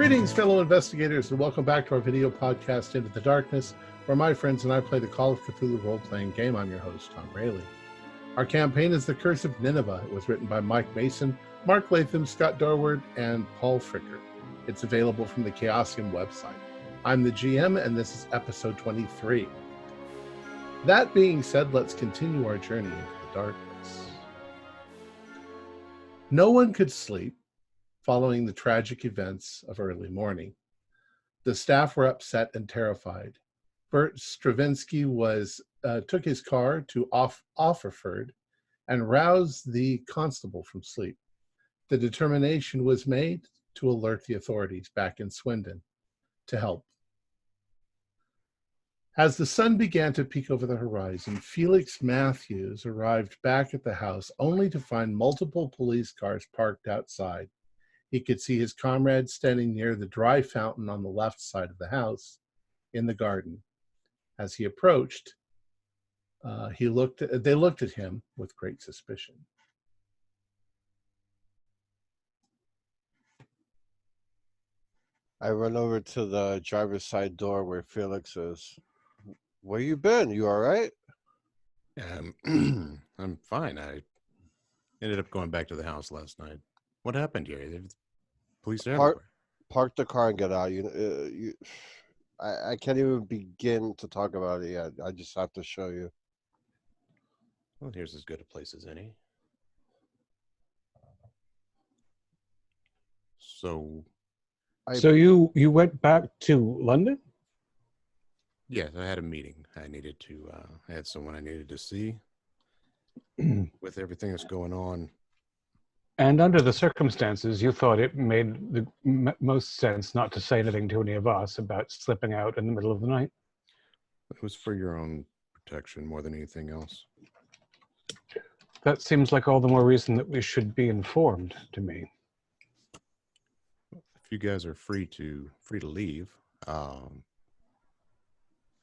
Greetings, fellow investigators, and welcome back to our video podcast, Into the Darkness, where my friends and I play the Call of Cthulhu role-playing game. I'm your host, Tom Rayleigh. Our campaign is The Curse of Nineveh. It was written by Mike Mason, Mark Latham, Scott Dorward, and Paul Fricker. It's available from the Chaosium website. I'm the GM, and this is episode 23. That being said, let's continue our journey into the darkness. No one could sleep following the tragic events of early morning. The staff were upset and terrified. Bert Stravinsky took his car to Offerford and roused the constable from sleep. The determination was made to alert the authorities back in Swindon to help. As the sun began to peek over the horizon, Felix Matthews arrived back at the house only to find multiple police cars parked outside. He could see his comrades standing near the dry fountain on the left side of the house in the garden. As he approached, they looked at him with great suspicion. I run over to the driver's side door where Felix is. Where you been? You all right? I'm fine. I ended up going back to the house last night. What happened here? There's police everywhere. Park the car and get out. I can't even begin to talk about it yet. I just have to show you. Well, here's as good a place as any. So you went back to London? Yes, I had a meeting. I had someone I needed to see. With everything that's going on. And under the circumstances, you thought it made the most sense not to say anything to any of us about slipping out in the middle of the night? It was for your own protection more than anything else. That seems like all the more reason that we should be informed to me. If you guys are free to leave, how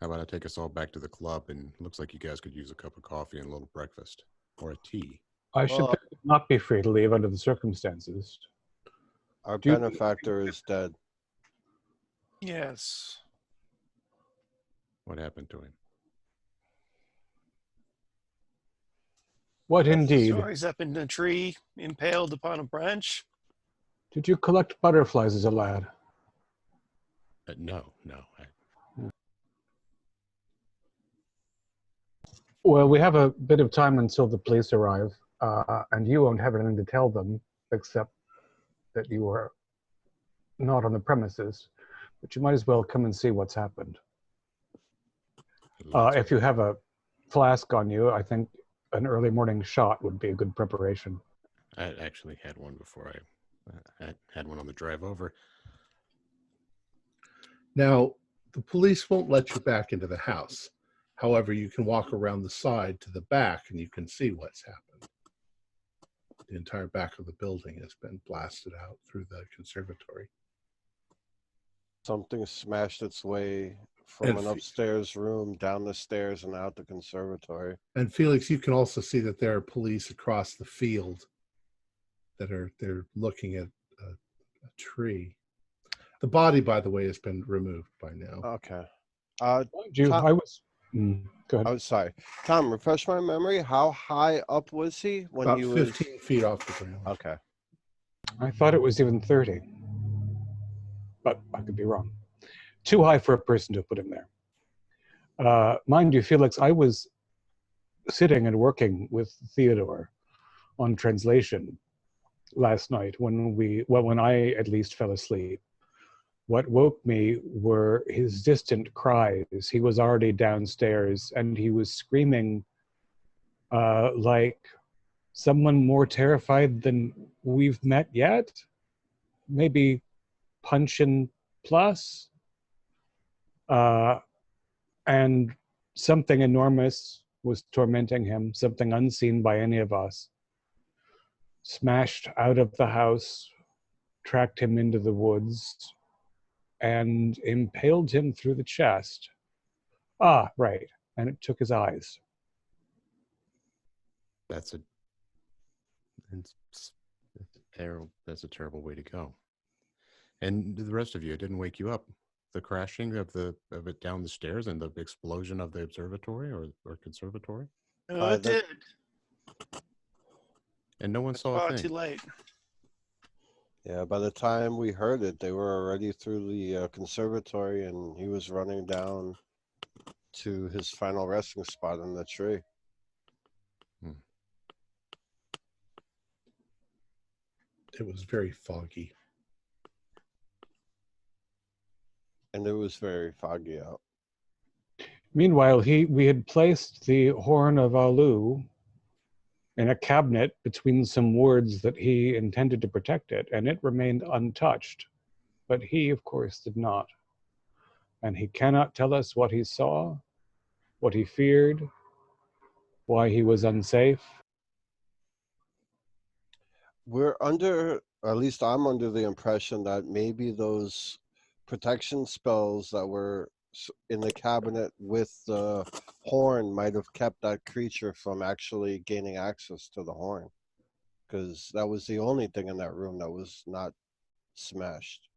about I take us all back to the club, and it looks like you guys could use a cup of coffee and a little breakfast or a tea. I should not be free to leave under the circumstances. Our benefactor is dead. Yes. What happened to him? What indeed? So he's up in a tree, impaled upon a branch. Did you collect butterflies as a lad? No. Well, we have a bit of time until the police arrive, and you won't have anything to tell them except that you are not on the premises, but you might as well come and see what's happened. If you have a flask on you, I think an early morning shot would be a good preparation. I actually had one before I had one on the drive over. Now, the police won't let you back into the house. However, you can walk around the side to the back and you can see what's happened. The entire back of the building has been blasted out through the conservatory. Something smashed its way from an upstairs room, down the stairs, and out the conservatory. And Felix, you can also see that there are police across the field they're looking at a tree. The body, by the way, has been removed by now. Okay. Go ahead. I'm sorry. Tom, refresh my memory. How high up was he when About he was 15 feet off the ground. Okay. I thought it was even 30. But I could be wrong. Too high for a person to put him there. Mind you, Felix, I was sitting and working with Theodore on translation last night when I at least fell asleep. What woke me were his distant cries. He was already downstairs and he was screaming like someone more terrified than we've met yet. Maybe Punchin plus. And something enormous was tormenting him, something unseen by any of us. Smashed out of the house, tracked him into the woods, and impaled him through the chest. Ah, right. And it took his eyes. That's a terrible way to go. And the rest of you, it didn't wake you up. The crashing of it down the stairs and the explosion of the observatory or conservatory, No, it did. and no one It's saw a far too thing. late. Yeah, by the time we heard it, they were already through the conservatory, and he was running down to his final resting spot in the tree. It was very foggy. And it was very foggy out. Meanwhile, we had placed the Horn of Alu in a cabinet between some wards that he intended to protect it, and it remained untouched. But he, of course, did not. And he cannot tell us what he saw, what he feared, why he was unsafe. We're under, or at least I'm under the impression that maybe those protection spells that were in the cabinet with the horn might have kept that creature from actually gaining access to the horn, because that was the only thing in that room that was not smashed.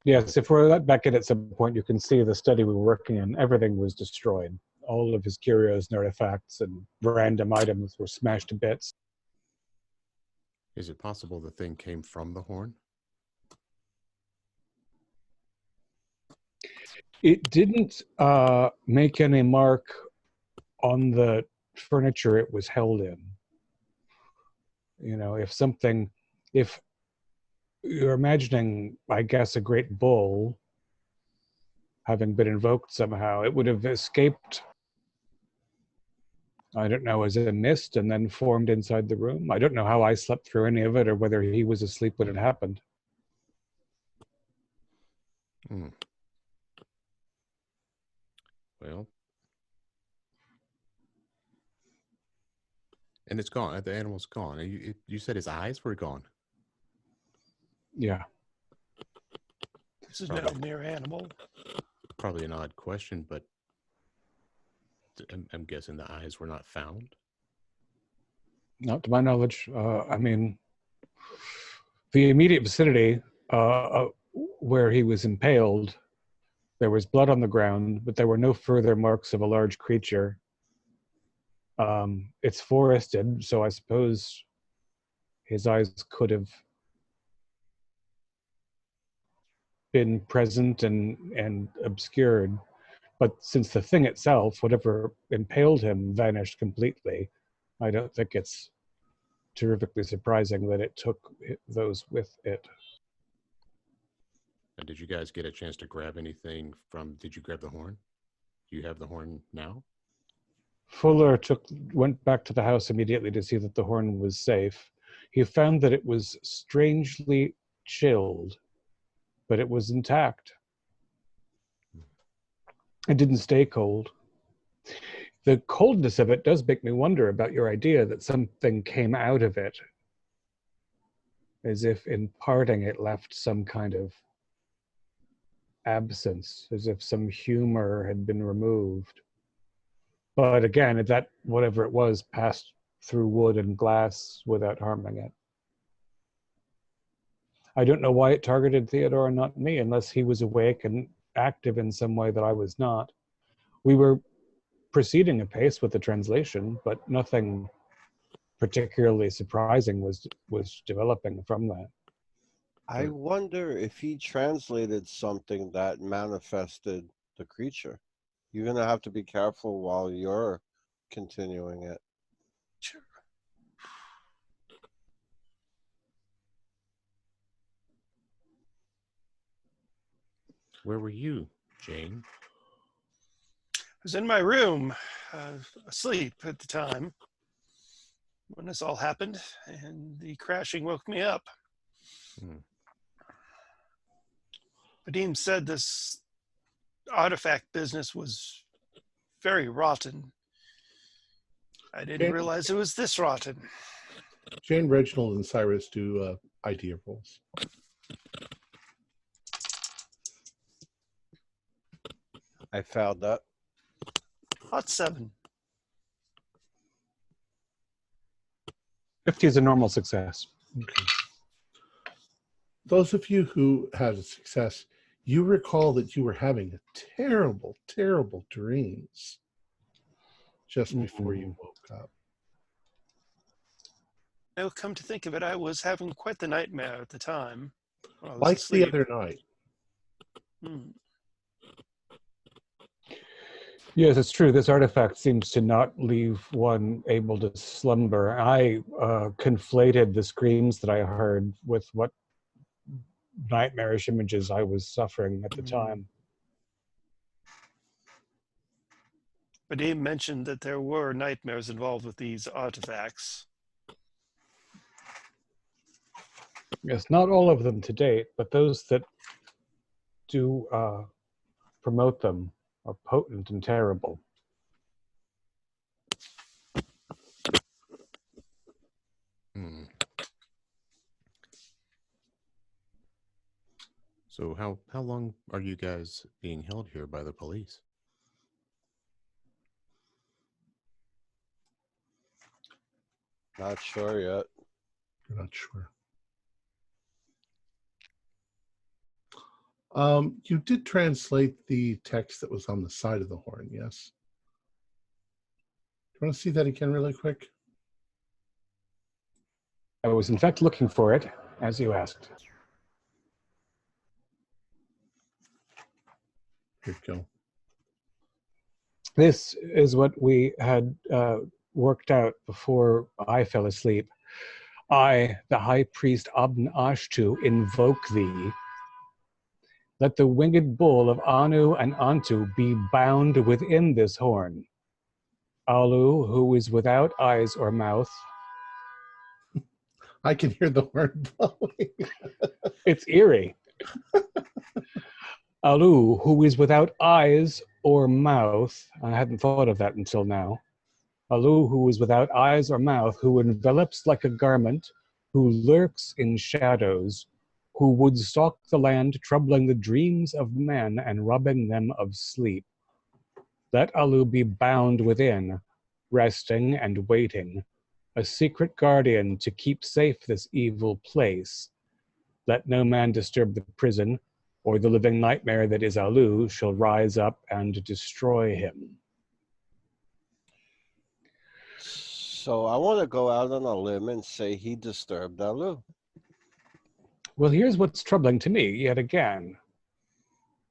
Yes, if we're let back in at some point, you can see the study we were working in. Everything was destroyed. All of his curios and artifacts and random items were smashed to bits. Is it possible the thing came from the horn? It didn't make any mark on the furniture it was held in. You know, if you're imagining, I guess, a great bull having been invoked somehow, it would have escaped, I don't know, as a mist and then formed inside the room. I don't know how I slept through any of it or whether he was asleep when it happened. Well, and it's gone. The animal's gone. You said his eyes were gone. Yeah. This is no mere animal. Probably an odd question, but I'm guessing the eyes were not found. Not to my knowledge. I mean, the immediate vicinity where he was impaled, there was blood on the ground, but there were no further marks of a large creature. It's forested, so I suppose his eyes could have been present and obscured. But since the thing itself, whatever impaled him, vanished completely, I don't think it's terrifically surprising that it took those with it. And did you guys get a chance to grab anything did you grab the horn? Do you have the horn now? Fuller went back to the house immediately to see that the horn was safe. He found that it was strangely chilled, but it was intact. It didn't stay cold. The coldness of it does make me wonder about your idea that something came out of it, as if in parting it left some kind of absence, as if some humor had been removed. But again, that whatever it was passed through wood and glass without harming it. I don't know why it targeted Theodore and not me, unless he was awake and active in some way that I was not. We were proceeding apace with the translation, but nothing particularly surprising was developing from that. I wonder if he translated something that manifested the creature. You're going to have to be careful while you're continuing it. Sure. Where were you, Jane? I was in my room, asleep at the time when this all happened, and the crashing woke me up. Vadim said this artifact business was very rotten. I didn't realize it was this rotten. Jane, Reginald, and Cyrus do idea rolls. I found that. Hot 7. 50 is a normal success. Okay. those of you who had success, you recall that you were having terrible, terrible dreams just before you woke up. Now, come to think of it, I was having quite the nightmare at the time. When I was Like asleep. the other night. Yes, it's true. This artifact seems to not leave one able to slumber. I conflated the screams that I heard with what nightmarish images I was suffering at the time. But he mentioned that there were nightmares involved with these artifacts. Yes, not all of them to date, but those that do promote them are potent and terrible. So how long are you guys being held here by the police? Not sure yet. You're not sure. You did translate the text that was on the side of the horn, yes? Do you want to see that again really quick? I was in fact looking for it, as you asked. Here you go. This is what we had worked out before I fell asleep. I, the high priest Abn Ashtu, invoke thee. Let the winged bull of Anu and Antu be bound within this horn. Alu, who is without eyes or mouth. I can hear the horn blowing. It's eerie. Alu, who is without eyes or mouth. I hadn't thought of that until now. Alu, who is without eyes or mouth, who envelops like a garment, who lurks in shadows, who would stalk the land, troubling the dreams of men and robbing them of sleep. Let Alu be bound within, resting and waiting, a secret guardian to keep safe this evil place. Let no man disturb the prison, or the living nightmare that is Alu shall rise up and destroy him. So I want to go out on a limb and say he disturbed Alu. Well, here's what's troubling to me yet again.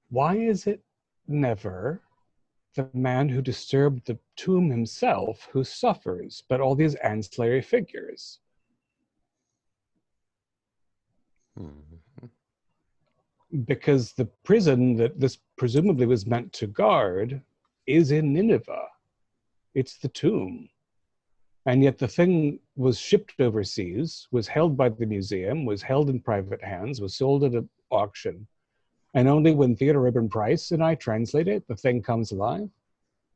Why is it never the man who disturbed the tomb himself who suffers, but all these ancillary figures? Because the prison that this presumably was meant to guard is in Nineveh. It's the tomb. And yet the thing was shipped overseas, was held by the museum, was held in private hands, was sold at an auction. And only when Theodore Ibn Price and I translate it, the thing comes alive.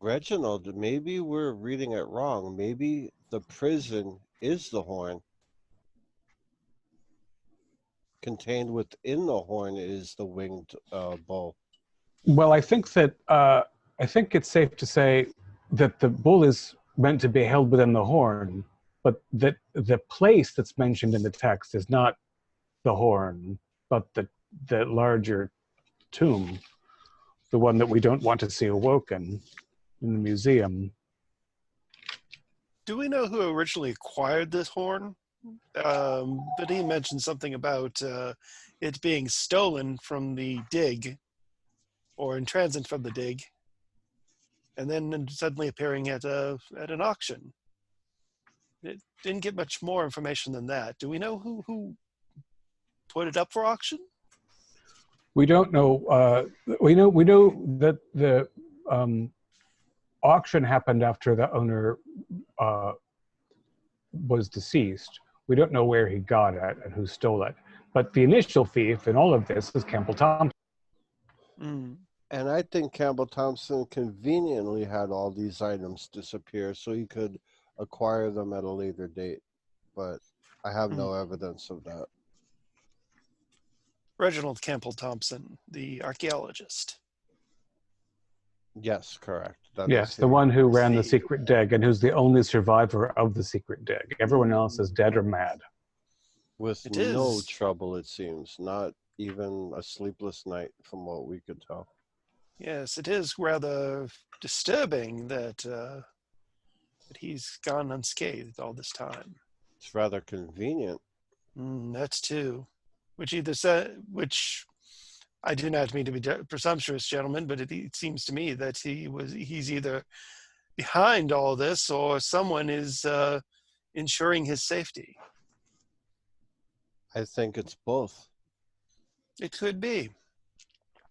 Reginald, maybe we're reading it wrong. Maybe the prison is the horn. Contained within the horn is the winged bull. Well, I think that I think it's safe to say that the bull is meant to be held within the horn, but that the place that's mentioned in the text is not the horn, but the larger tomb, the one that we don't want to see awoken in the museum. Do we know who originally acquired this horn? But he mentioned something about it being stolen from the dig, or in transit from the dig, and then suddenly appearing at an auction. It didn't get much more information than that. Do we know who put it up for auction? We don't know. We know that the auction happened after the owner was deceased. We don't know where he got it and who stole it. But the initial thief in all of this is Campbell Thompson. And I think Campbell Thompson conveniently had all these items disappear so he could acquire them at a later date. But I have no evidence of that. Reginald Campbell Thompson, the archaeologist. Yes, correct. That Yes, is the him. one who ran the secret dig and who's the only survivor of the secret dig. Everyone else is dead or mad. With It no is. trouble, it seems. Not even a sleepless night, from what we could tell. Yes, it is rather disturbing that he's gone unscathed all this time. It's rather convenient. That's too. Which I do not mean to be presumptuous, gentlemen, but it seems to me that he's either behind all this or someone is ensuring his safety. I think it's both. It could be.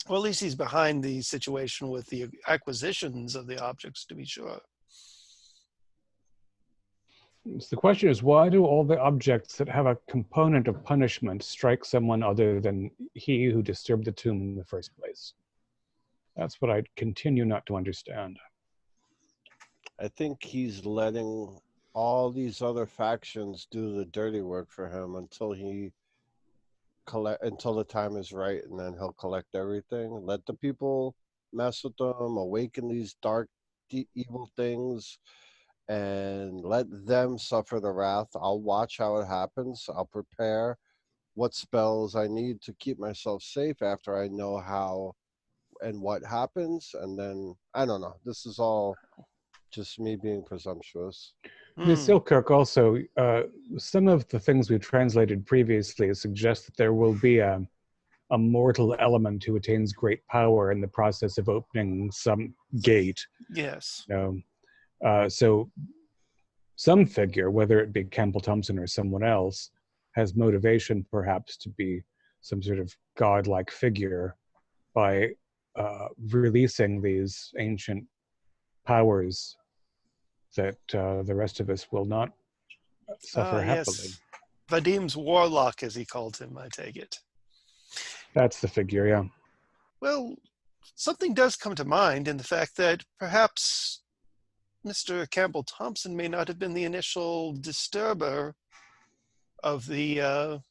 Well, at least he's behind the situation with the acquisitions of the objects, to be sure. So the question is, why do all the objects that have a component of punishment strike someone other than he who disturbed the tomb in the first place? That's what I continue not to understand. I think he's letting all these other factions do the dirty work for him until the time is right, and then he'll collect everything. Let the people mess with them, awaken these dark, evil things, and let them suffer the wrath. I'll watch how it happens. I'll prepare what spells I need to keep myself safe after I know how and what happens. And then, I don't know. This is all just me being presumptuous. Ms. Silkirk also, some of the things we've translated previously suggest that there will be a mortal element who attains great power in the process of opening some gate. Yes. So some figure, whether it be Campbell Thompson or someone else, has motivation perhaps to be some sort of godlike figure by releasing these ancient powers that the rest of us will not suffer happily. Yes. Vadim's warlock, as he called him, I take it. That's the figure, yeah. Well, something does come to mind in the fact that perhaps Mr. Campbell Thompson may not have been the initial disturber of the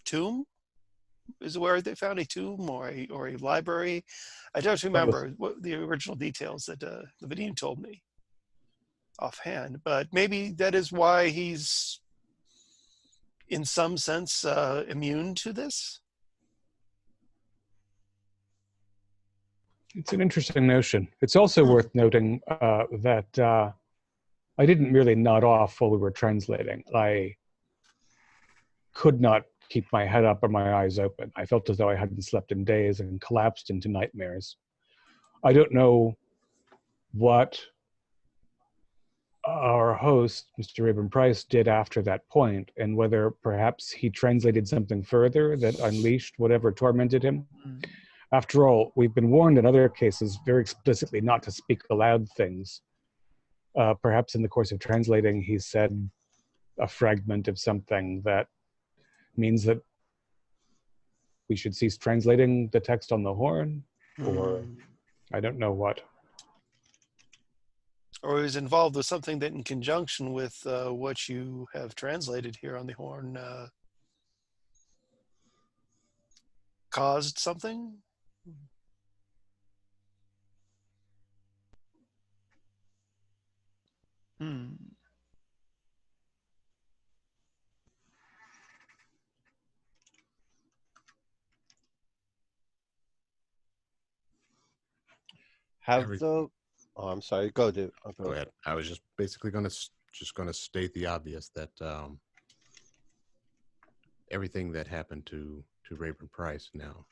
tomb. Is where they found a tomb or a library. I don't remember what the original details that Vadim told me offhand, but maybe that is why he's in some sense immune to this. It's an interesting notion. It's also worth noting that I didn't really nod off while we were translating. I could not keep my head up or my eyes open. I felt as though I hadn't slept in days and collapsed into nightmares. I don't know what our host, Mr. Rayburn Price, did after that point, and whether perhaps he translated something further that unleashed whatever tormented him. After all, we've been warned in other cases very explicitly not to speak aloud things. Perhaps in the course of translating, he said a fragment of something that means that we should cease translating the text on the horn, or I don't know what. Or is involved with something that in conjunction with what you have translated here on the horn caused something? Oh, I'm sorry. Go, dude. Go ahead. I was just basically going to state the obvious that everything that happened to Rayburn Price now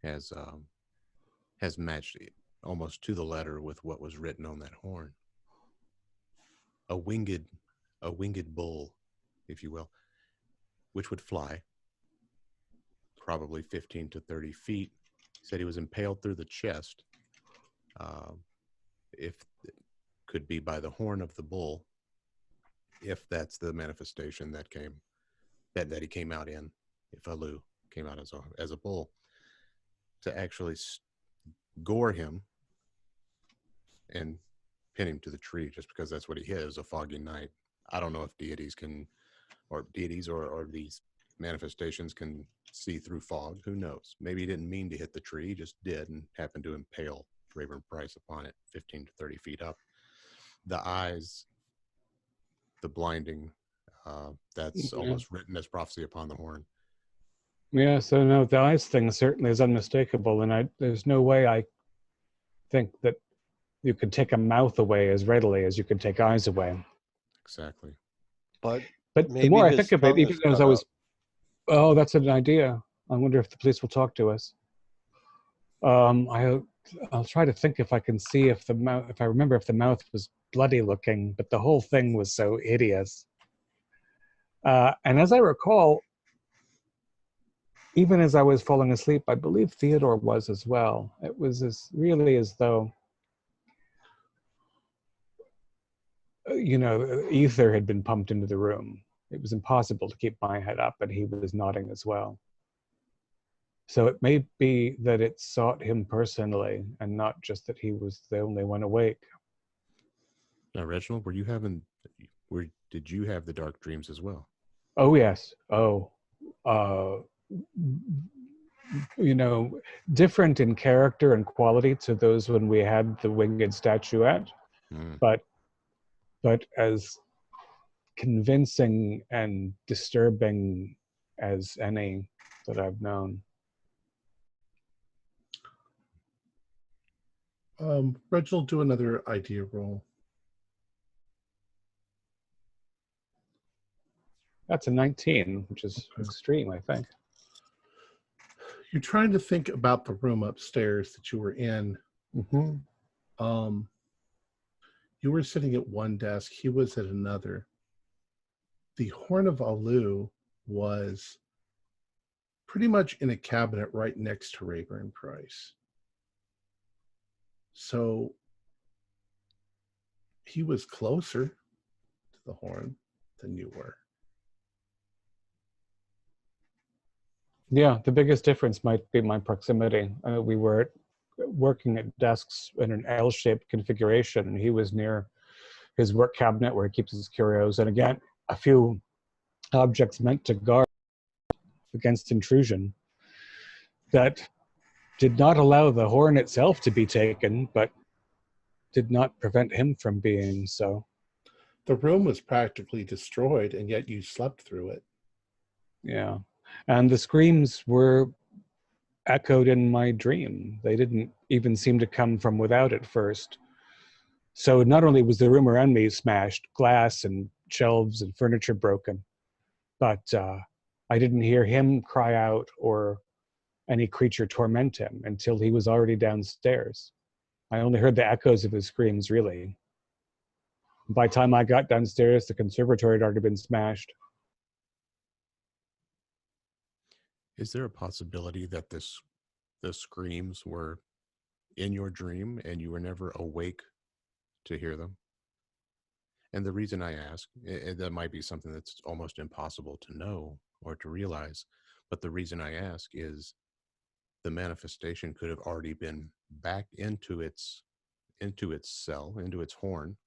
has matched almost to the letter with what was written on that horn. A winged bull, if you will, which would fly probably 15 to 30 feet. Said he was impaled through the chest. If it could be by the horn of the bull, if that's the manifestation that he came out in, if Alu came out as a bull, to actually gore him and pin him to the tree, just because that's what he hit. It was a foggy night. I don't know if deities or these manifestations can see through fog. Who knows? Maybe he didn't mean to hit the tree, he just did, and happened to impale Rayburn Price upon it 15 to 30 feet up. The eyes, the blinding That's Yeah. almost written as prophecy upon the horn. Yeah, so no, the eyes thing certainly is unmistakable, and there's no way I think that you can take a mouth away as readily as you can take eyes away. Exactly. But But the maybe more I his think of it, tongue even is as cut I was, out. oh, that's an idea. I wonder if the police will talk to us. I'll try to think if I can see if the mouth, if I remember if the mouth was bloody looking, but the whole thing was so hideous. And as I recall, even as I was falling asleep, I believe Theodore was as well. It was really as though, ether had been pumped into the room. It was impossible to keep my head up, and he was nodding as well. So it may be that it sought him personally, and not just that he was the only one awake. Now, Reginald, did you have the dark dreams as well? Oh, yes. Oh, different in character and quality to those when we had the winged statuette, Mm. but as convincing and disturbing as any that I've known. Reginald, do another idea roll. That's a 19, which is Okay. extreme, I think. You're trying to think about the room upstairs that you were in. Mm-hmm. You were sitting at one desk. He was at another. The Horn of Alu was pretty much in a cabinet right next to Rayburn Price. So he was closer to the horn than you were. Yeah, the biggest difference might be my proximity. We were working at desks in an L-shaped configuration, and he was near his work cabinet where he keeps his curios, and again, a few objects meant to guard against intrusion that did not allow the horn itself to be taken, but did not prevent him from being so. The room was practically destroyed, and yet you slept through it. Yeah. And the screams were echoed in my dream. They didn't even seem to come from without at first. So not only was the room around me smashed, glass and shelves and furniture broken, but I didn't hear him cry out or any creature torment him until he was already downstairs. I only heard the echoes of his screams, really. By the time I got downstairs, the conservatory had already been smashed. Is there a possibility that the screams were in your dream and you were never awake to hear them? And the reason I ask, that might be something that's almost impossible to know or to realize, but the reason I ask is the manifestation could have already been back into its cell, into its horn,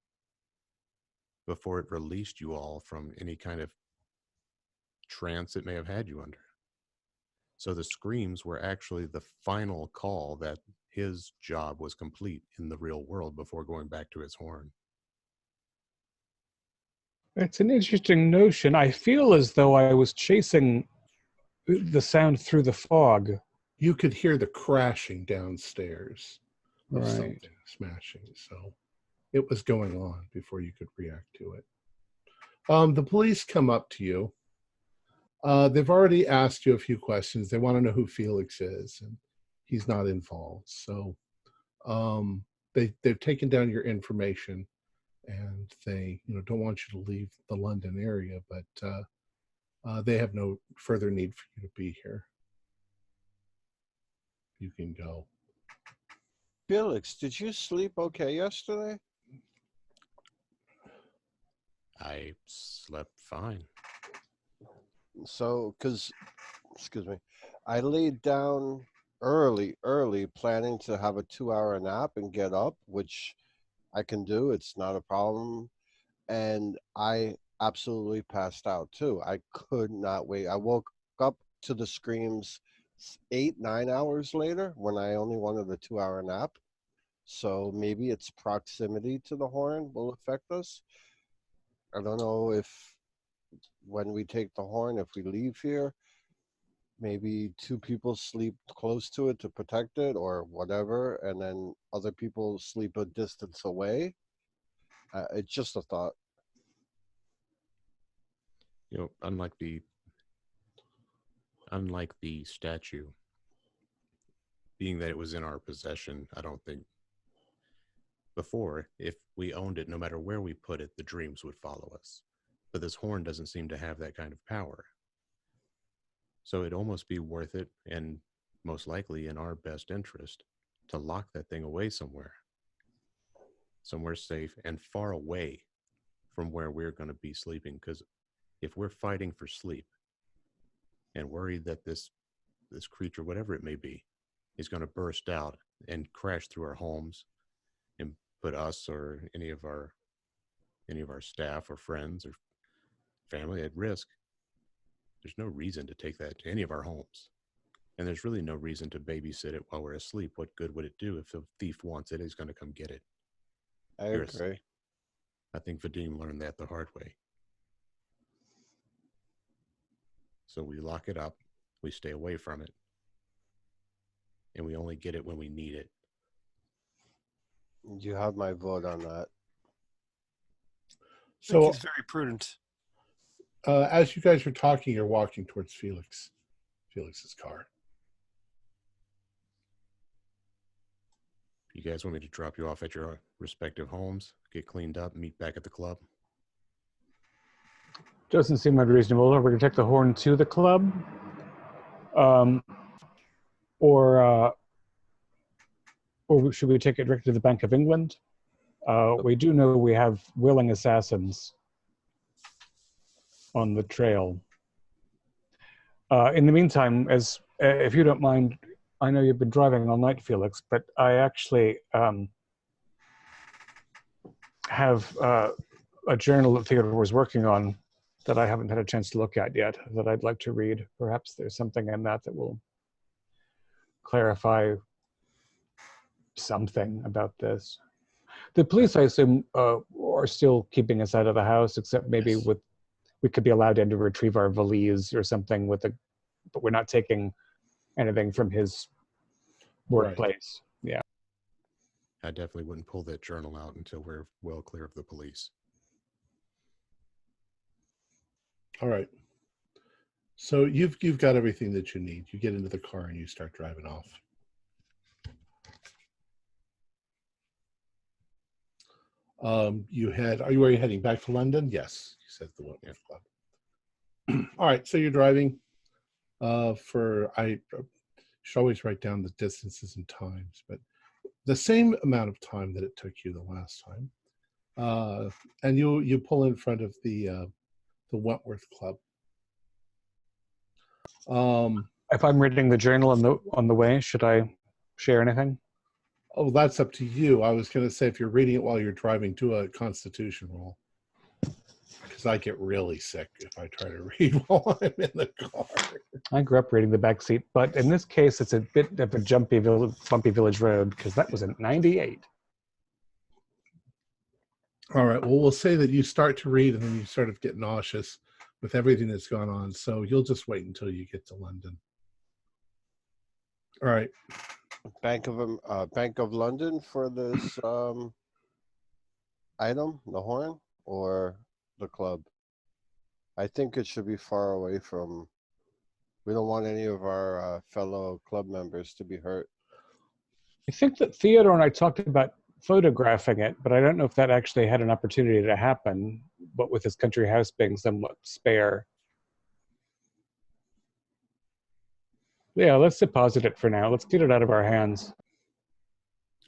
before it released you all from any kind of trance it may have had you under. So the screams were actually the final call that his job was complete in the real world before going back to his horn. It's an interesting notion. I feel as though I was chasing the sound through the fog. You could hear the crashing downstairs of Right. something smashing. So it was going on before you could react to it. The police come up to you. They've already asked you a few questions. They want to know who Felix is, and he's not involved. So they've taken down your information, and they don't want you to leave the London area, but they have no further need for you to be here. You can go. Felix, did you sleep okay yesterday? I slept fine. So, excuse me, I laid down early, planning to have a 2-hour nap and get up, which I can do. It's not a problem. And I absolutely passed out too. I could not wait. I woke up to the screams 8-9 hours later when I only wanted a 2-hour nap. So maybe its proximity to the horn will affect us. I don't know if when we take the horn, if we leave here, maybe 2 people sleep close to it to protect it or whatever, and then other people sleep a distance away. It's just a thought. You know, unlike the statue, being that it was in our possession, I don't think before, if we owned it, no matter where we put it, the dreams would follow us. But this horn doesn't seem to have that kind of power. So it'd almost be worth it, and most likely in our best interest, to lock that thing away somewhere safe and far away from where we're going to be sleeping. Because if we're fighting for sleep and worried that this creature, whatever it may be, is going to burst out and crash through our homes and put us or any of our staff or friends or family at risk, there's no reason to take that to any of our homes. And there's really no reason to babysit it while we're asleep. What good would it do? If the thief wants it, he's going to come get it. I agree. I think Vadim learned that the hard way. So we lock it up, we stay away from it, and we only get it when we need it. You have my vote on that. I think So, he's very prudent. as you guys are talking, you're walking towards Felix's car. You guys want me to drop you off at your respective homes, get cleaned up, meet back at the club? Doesn't seem unreasonable. We're going to take the horn to the club. Or should we take it directly to the Bank of England? We do know we have willing assassins on the trail. In the meantime, if you don't mind, I know you've been driving all night, Felix, but I actually have a journal that Theodore was working on that I haven't had a chance to look at yet, that I'd like to read. Perhaps there's something in that will clarify something about this. The police, I assume, are still keeping us out of the house, except maybe Yes. we could be allowed in to retrieve our valise or something but we're not taking anything from his workplace. Right. Yeah. I definitely wouldn't pull that journal out until we're well clear of the police. All right. So you've got everything that you need. You get into the car and you start driving off. Are you heading back to London? Yes, you said the Wentworth Club. All right, so you're driving. I should always write down the distances and times, but the same amount of time that it took you the last time. And you pull in front of the Wentworth Club. If I'm reading the journal on the way, should I share anything? Oh, that's up to you. I was going to say if you're reading it while you're driving, do a Constitution roll. Because I get really sick if I try to read while I'm in the car. I grew up reading the back seat, but in this case, it's a bit of a bumpy village road because that was in '98. All right. Well, we'll say that you start to read and then you sort of get nauseous with everything that's gone on. So you'll just wait until you get to London. All right. Bank of London for this item, the horn, or the club? I think it should be far away from. We don't want any of our fellow club members to be hurt. I think that Theodore and I talked about photographing it, but I don't know if that actually had an opportunity to happen, but with his country house being somewhat spare. Yeah, let's deposit it for now. Let's get it out of our hands.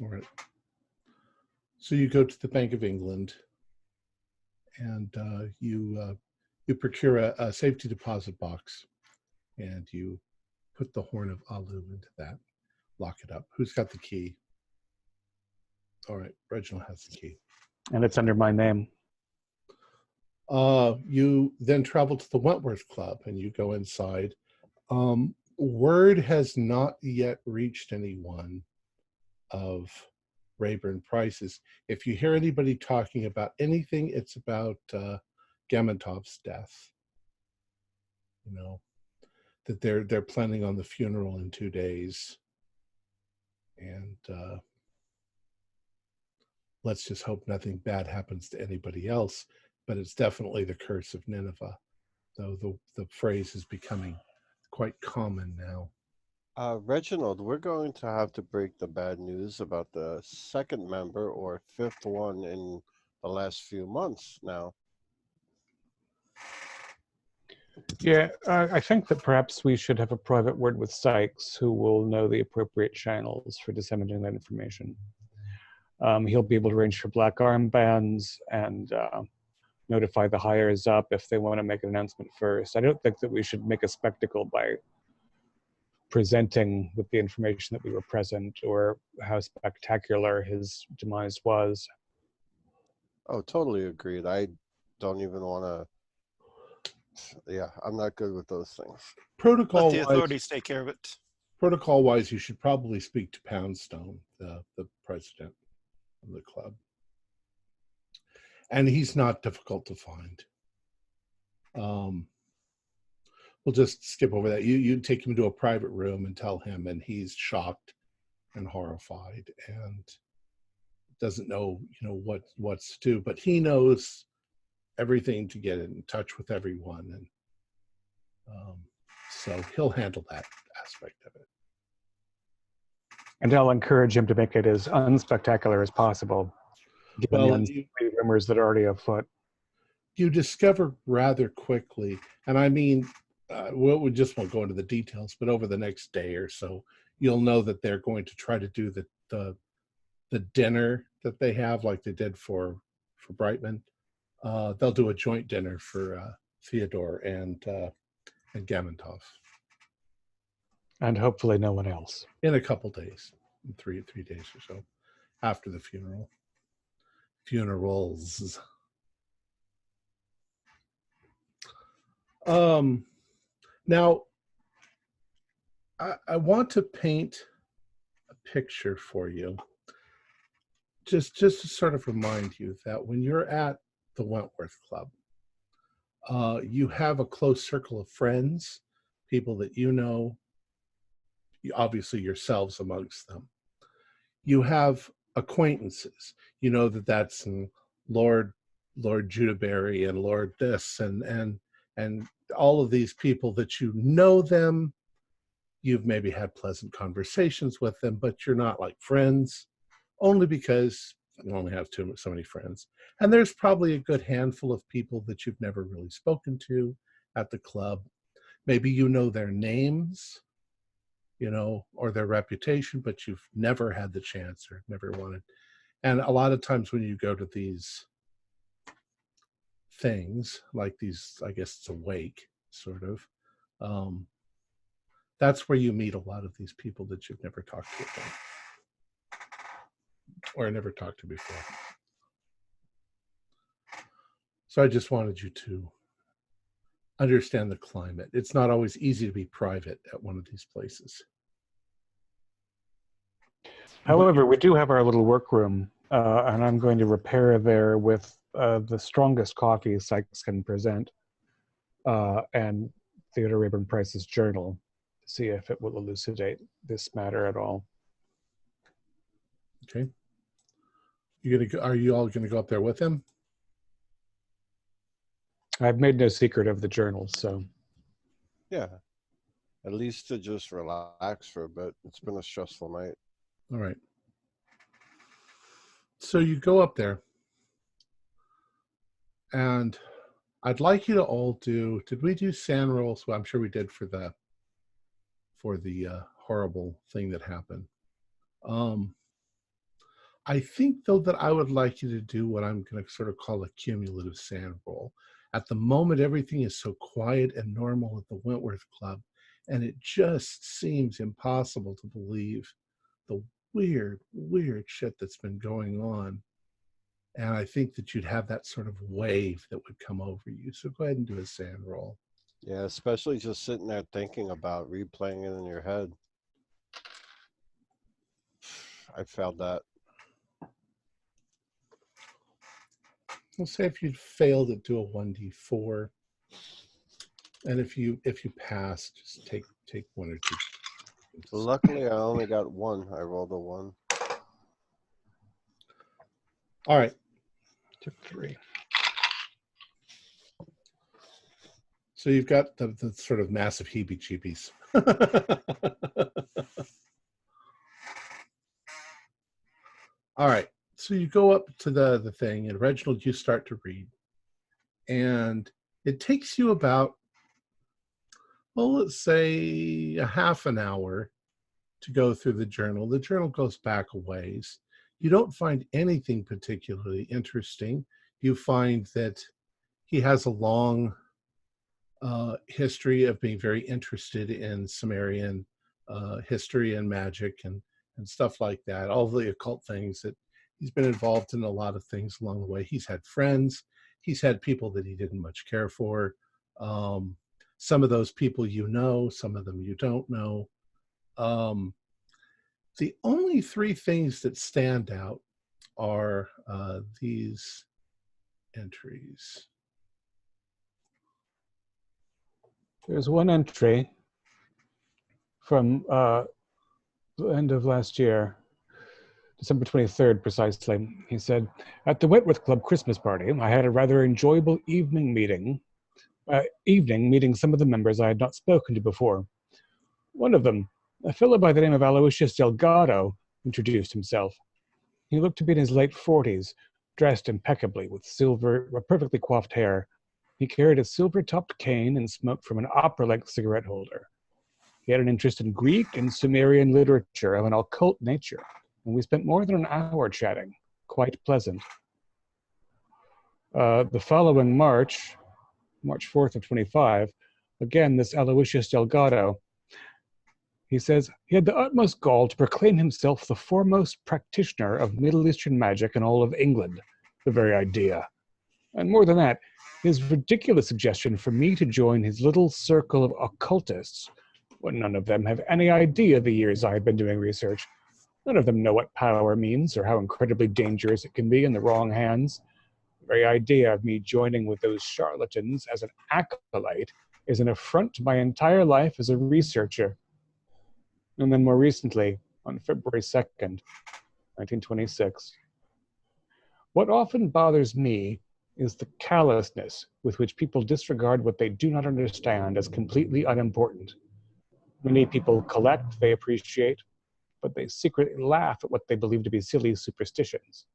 All right. So you go to the Bank of England and you procure a safety deposit box and you put the horn of Alu into that, lock it up. Who's got the key? All right, Reginald has the key. And it's under my name. You then travel to the Wentworth Club and you go inside. Word has not yet reached anyone of Rayburn Price's. If you hear anybody talking about anything, it's about Gamontov's death. you know, that they're planning on the funeral in 2 days, and let's just hope nothing bad happens to anybody else. But it's definitely the curse of Nineveh, though the phrase is becoming quite common now. Reginald, we're going to have to break the bad news about the second member or fifth one in the last few months now. Yeah, I think that perhaps we should have a private word with Sykes, who will know the appropriate channels for disseminating that information. He'll be able to arrange for black armbands and notify the hires up if they want to make an announcement first. I don't think that we should make a spectacle by presenting with the information that we were present or how spectacular his demise was. Oh, totally agreed. I don't even want to. Yeah, I'm not good with those things. Let the authorities take care of it. Protocol-wise, you should probably speak to Poundstone, the president of the club. And he's not difficult to find. We'll just skip over that. You take him to a private room and tell him, and he's shocked and horrified and doesn't know, what's to do. But he knows everything to get in touch with everyone, and so he'll handle that aspect of it. And I'll encourage him to make it as unspectacular as possible, given the unseemly rumors that are already afoot. You discover rather quickly, and I mean, we just won't go into the details, but over the next day or so, you'll know that they're going to try to do the dinner that they have, like they did for Brightman. They'll do a joint dinner for Theodore and Gamantov. And hopefully no one else. In a couple days, in three days or so, after the funeral. Funerals. Now, I want to paint a picture for you, just to sort of remind you that when you're at the Wentworth Club, you have a close circle of friends, people that you know, obviously yourselves amongst them. You have acquaintances. You know that's Lord Judaberry and Lord this and all of these people that you know them. You've maybe had pleasant conversations with them, but you're not like friends, only because you only have so many friends. And there's probably a good handful of people that you've never really spoken to at the club. Maybe you know their names, or their reputation, but you've never had the chance or never wanted. And a lot of times when you go to these things, like these, I guess it's a wake, sort of, that's where you meet a lot of these people that you've never talked to before, or never talked to before. So I just wanted you to understand the climate. It's not always easy to be private at one of these places. However, we do have our little workroom, and I'm going to repair there with the strongest coffee Sykes can present, and Theodore Rayburn Price's journal, to see if it will elucidate this matter at all. Okay. Are you all gonna go up there with him? I've made no secret of the journal, so. Yeah. At least to just relax for a bit. It's been a stressful night. All right. So you go up there, and I'd like you to all did we do sand rolls? Well, I'm sure we did for the horrible thing that happened. I think, though, that I would like you to do what I'm going to sort of call a cumulative sand roll. At the moment, everything is so quiet and normal at the Wentworth Club, and it just seems impossible to believe the weird shit that's been going on. And I think that you'd have that sort of wave that would come over you. So go ahead and do a sand roll. Yeah, especially just sitting there thinking about replaying it in your head. I failed that. We'll say if you'd failed it, do a 1d4. And if you pass, just take one or two. Luckily, I only got one. I rolled a 1. All right. Took 3. So you've got the sort of massive heebie-jeebies. All right. So you go up to the thing, and Reginald, you start to read. And it takes you about, well, let's say a half an hour to go through the journal. The journal goes back a ways. You don't find anything particularly interesting. You find that he has a long history of being very interested in Sumerian history and magic and stuff like that, all the occult things that he's been involved in, a lot of things along the way. He's had friends. He's had people that he didn't much care for. Some of those people you know, some of them you don't know. The only 3 things that stand out are these entries. There's one entry from the end of last year, December 23rd precisely. He said, "At the Wentworth Club Christmas party, I had a rather enjoyable evening meeting some of the members I had not spoken to before. One of them, a fellow by the name of Aloysius Delgado, introduced himself. He looked to be in his late 40s, dressed impeccably with perfectly coiffed hair. He carried a silver-topped cane and smoked from an opera-length cigarette holder. He had an interest in Greek and Sumerian literature of an occult nature, and we spent more than an hour chatting. Quite pleasant. The following March 4th of 25, again, this Aloysius Delgado, he says, he had the utmost gall to proclaim himself the foremost practitioner of Middle Eastern magic in all of England. The very idea. And more than that, his ridiculous suggestion for me to join his little circle of occultists, when none of them have any idea the years I have been doing research. None of them know what power means or how incredibly dangerous it can be in the wrong hands. The very idea of me joining with those charlatans as an acolyte is an affront to my entire life as a researcher." And then more recently, on February 2nd, 1926, "What often bothers me is the callousness with which people disregard what they do not understand as completely unimportant. Many people collect, they appreciate, but they secretly laugh at what they believe to be silly superstitions.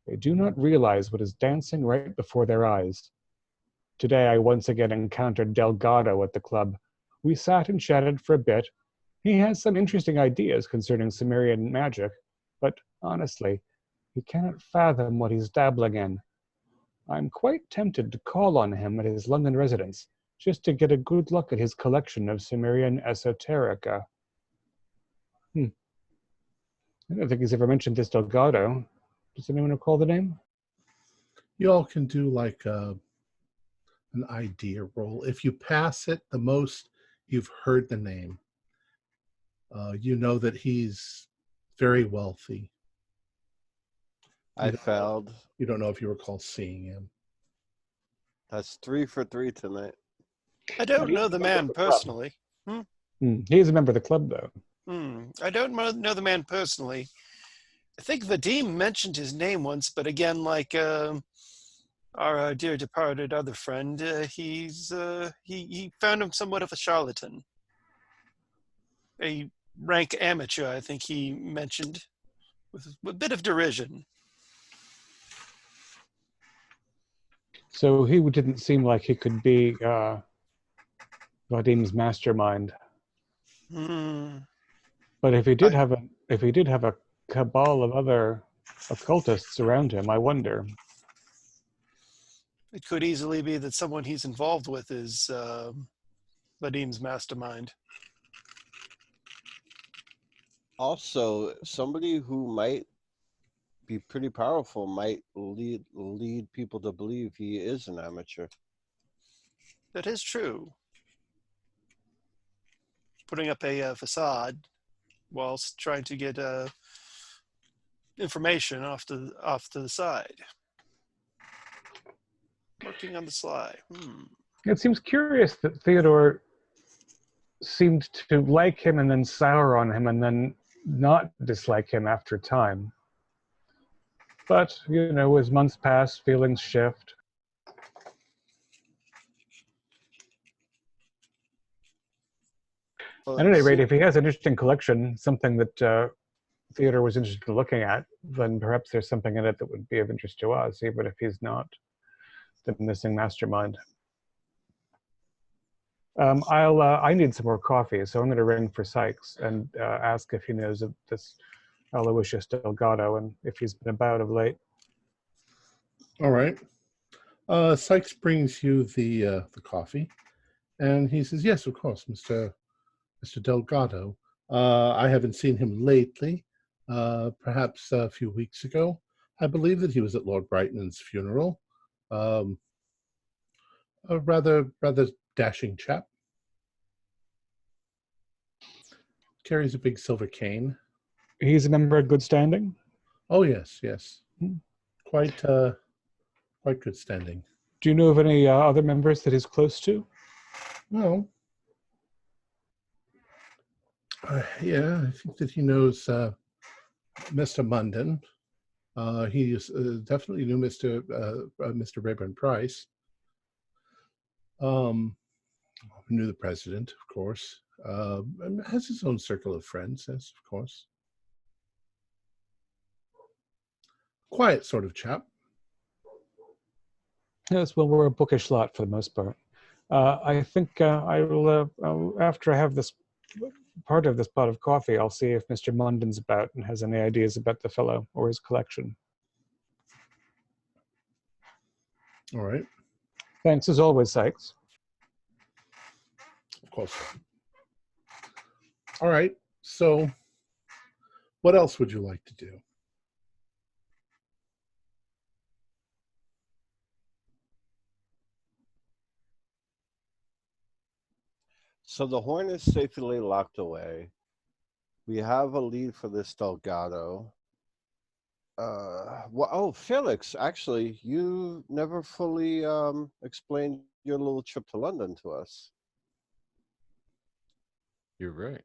They do not realize what is dancing right before their eyes. Today I once again encountered Delgado at the club. We sat and chatted for a bit. He has some interesting ideas concerning Sumerian magic, but honestly, he cannot fathom what he's dabbling in. I'm quite tempted to call on him at his London residence, just to get a good look at his collection of Sumerian esoterica." I don't think he's ever mentioned this Delgado. Does anyone recall the name? You all can do like an idea roll. If you pass it, the most you've heard the name. You know that he's very wealthy. I failed. You don't know if you recall seeing him. That's 3 for 3 tonight. I don't know the man personally. He's a member of the club, though. I don't know the man personally. I think Vadim mentioned his name once, but again, like our dear departed other friend, he found him somewhat of a charlatan, a rank amateur. I think he mentioned with a bit of derision. So he didn't seem like he could be Vadim's mastermind. But if he did have a cabal of other occultists around him, I wonder. It could easily be that someone he's involved with is Vadim's mastermind. Also, somebody who might be pretty powerful might lead people to believe he is an amateur. That is true. Putting up a facade whilst trying to get information off to the side. Working on the sly. It seems curious that Theodore seemed to like him and then sour on him and then not dislike him after time. But, you know, as months pass, feelings shift. Well, At any rate, if he has an interesting collection, something that Theodore was interested in looking at, then perhaps there's something in it that would be of interest to us, even if he's not the missing mastermind. I need some more coffee, so I'm going to ring for Sykes and ask if he knows of this Aloysius Delgado and if he's been about of late. All right. Sykes brings you the coffee, and he says, "Yes, of course, Mr. Delgado. I haven't seen him lately. Perhaps a few weeks ago. I believe that he was at Lord Brighton's funeral. Um, a rather dashing chap. Carries a big silver cane. He's a member in good standing? Oh yes, yes. Quite good standing. Do you know of any other members that he's close to? Well, yeah, I think that he knows Mr. Munden. He definitely knew Mr. Rayburn Price. Knew the president, of course. And has his own circle of friends, yes, of course. Quiet sort of chap. Yes, well, we're a bookish lot for the most part. I think I will, after I have this part of this pot of coffee, I'll see if Mr. Munden's about and has any ideas about the fellow or his collection. All right. Thanks as always, Sykes. Of course. All right. So, what else would you like to do? So the horn is safely locked away. We have a lead for this Delgado. Felix, actually, you never fully explained your little trip to London to us. You're right.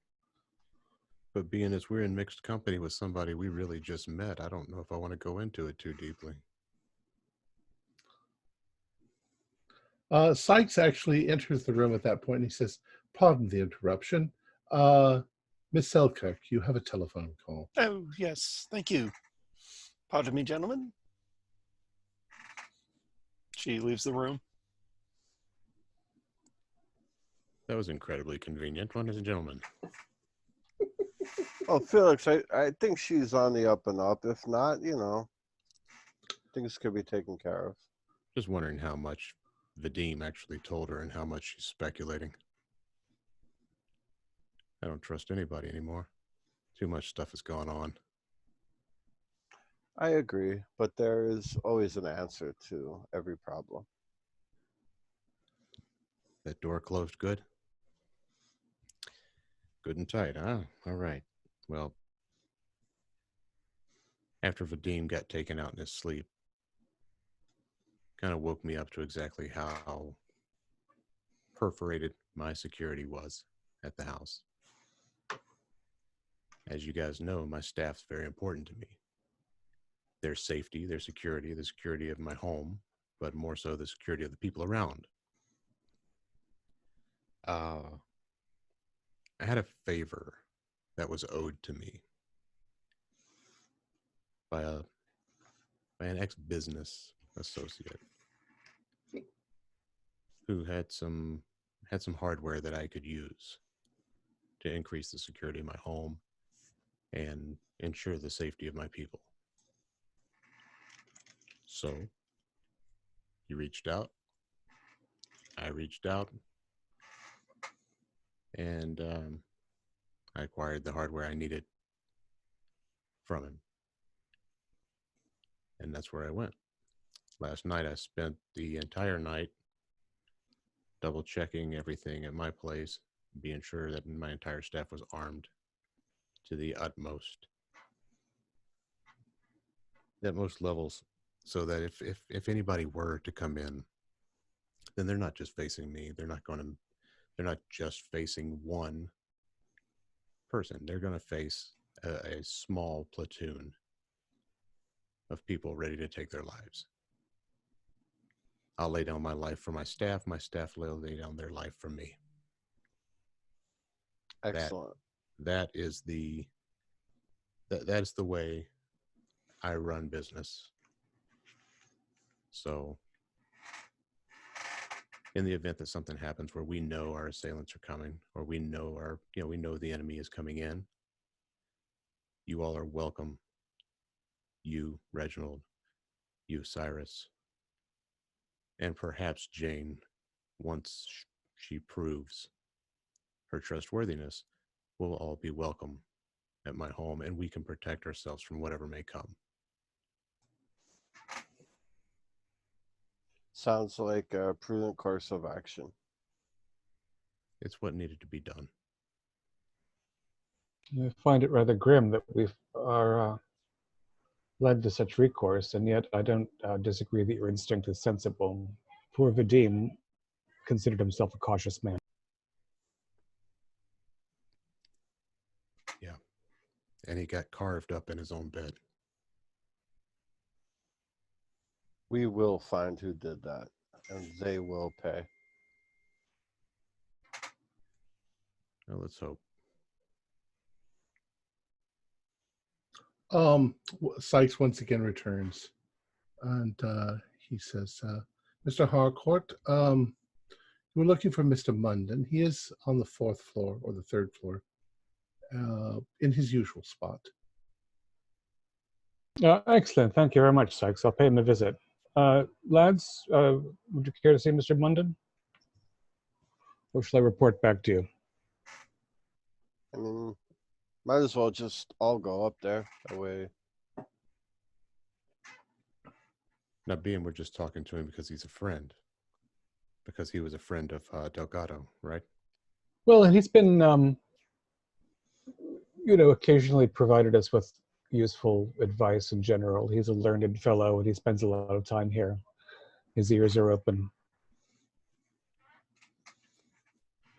But being as we're in mixed company with somebody we really just met, I don't know if I want to go into it too deeply. Sykes actually enters the room at that point and he says, "Pardon the interruption. Miss Selkirk, you have a telephone call." Oh, yes. Thank you. Pardon me, gentlemen. She leaves the room. That was incredibly convenient, ladies and gentlemen. Oh, Felix, I think she's on the up and up. If not, you know, things could be taken care of. Just wondering how much Vadim actually told her and how much she's speculating. I don't trust anybody anymore. Too much stuff has gone on. I agree, but there is always an answer to every problem. That door closed good? Good and tight, huh? All right. Well, after Vadim got taken out in his sleep, kind of woke me up to exactly how perforated my security was at the house. As you guys know, my staff's very important to me. Their safety, their security, the security of my home, but more so the security of the people around. I had a favor that was owed to me by an ex-business associate who had some hardware that I could use to increase the security of my home and ensure the safety of my people. So, he reached out. I reached out. And I acquired the hardware I needed from him. And that's where I went. Last night, I spent the entire night double checking everything at my place, being sure that my entire staff was armed to the utmost levels, so that if anybody were to come in then they're not just facing me. They're not just facing one person. They're going to face a small platoon of people ready to take their lives. I'll lay down my life for my staff will lay down their life for me. Excellent. That is the way I run business. So in the event that something happens where we know our assailants are coming, or we know the enemy is coming in, you all are welcome. You, Reginald, you, Cyrus, and perhaps Jane, once she proves her trustworthiness, will all be welcome at my home, and we can protect ourselves from whatever may come. Sounds like a prudent course of action. It's what needed to be done. I find it rather grim that we are led to such recourse, and yet I don't disagree that your instinct is sensible. Poor Vadim considered himself a cautious man. Yeah. And he got carved up in his own bed. We will find who did that, and they will pay. Well, let's hope. Sykes once again returns, and he says, Mr. Harcourt, we're looking for Mr. Munden. He is on the 4th floor, or the 3rd floor, in his usual spot. Excellent. Thank you very much, Sykes. I'll pay him a visit. Lads, would you care to see Mr. Munden? Or shall I report back to you? I mean, might as well just all go up there. That way. Now, being we're just talking to him because he's a friend. Because he was a friend of Delgado, right? Well, he's been, occasionally provided us with useful advice in general. He's a learned fellow, and he spends a lot of time here. His ears are open.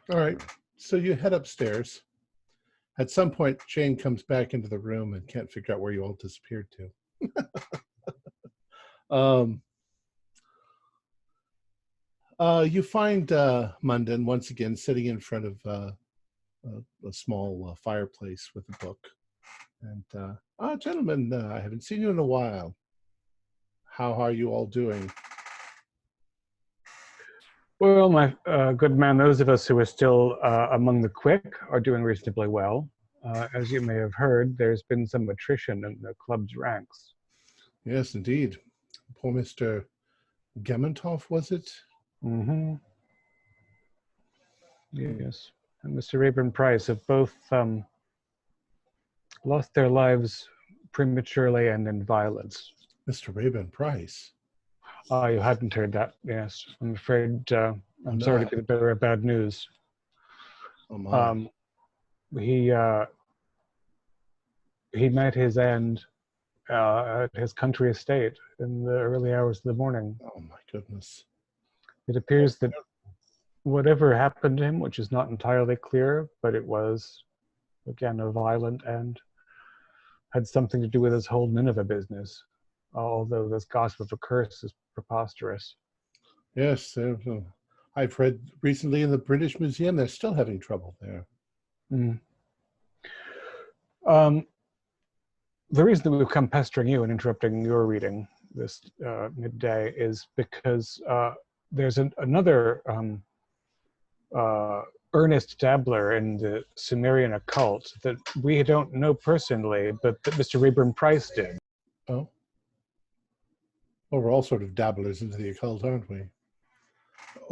All right, so you head upstairs. At some point, Jane comes back into the room and can't figure out where you all disappeared to. You find Munden once again sitting in front of a small fireplace with a book. And, gentlemen, I haven't seen you in a while. How are you all doing? Well, my good man, those of us who are still among the quick are doing reasonably well. As you may have heard, there's been some attrition in the club's ranks. Yes, indeed. Poor Mr. Gementov, was it? Mm-hmm. Yes. And Mr. Rayburn Price have both lost their lives prematurely and in violence. Mr. Rayburn Price? You hadn't heard that, yes. I'm afraid I'm sorry to be the bearer of bad news. Oh my. He met his end at his country estate in the early hours of the morning. Oh my goodness. It appears that whatever happened to him, which is not entirely clear, but it was, again, a violent end, had something to do with his whole Nineveh business, although this gossip of a curse is preposterous. Yes, I've read recently in the British Museum, they're still having trouble there. Mm. The reason that we've come pestering you and interrupting your reading this midday is because there's another earnest dabbler in the Sumerian occult that we don't know personally, but that Mr. Rayburn Price did. Oh? Well, we're all sort of dabblers into the occult, aren't we?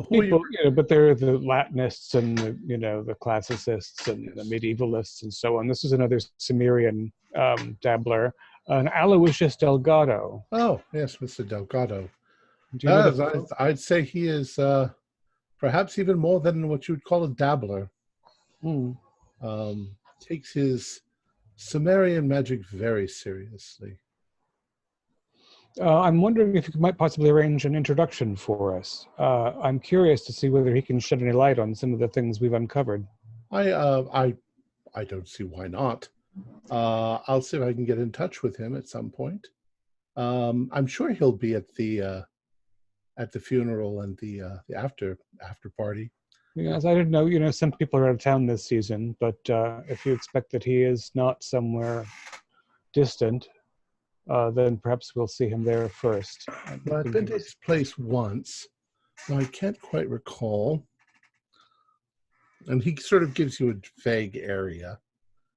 People, but there are the Latinists and the classicists and the medievalists and so on. This is another Sumerian dabbler, an Aloysius Delgado. Oh, yes, Mr. Delgado. I'd say he is perhaps even more than what you would call a dabbler. Takes his Sumerian magic very seriously. I'm wondering if you might possibly arrange an introduction for us. I'm curious to see whether he can shed any light on some of the things we've uncovered. I don't see why not. I'll see if I can get in touch with him at some point. I'm sure he'll be at the funeral and the after party. Yes, I didn't know, some people are out of town this season, but if you expect that he is not somewhere distant, then perhaps we'll see him there first. Well, I've been to his place once, so I can't quite recall. And he sort of gives you a vague area.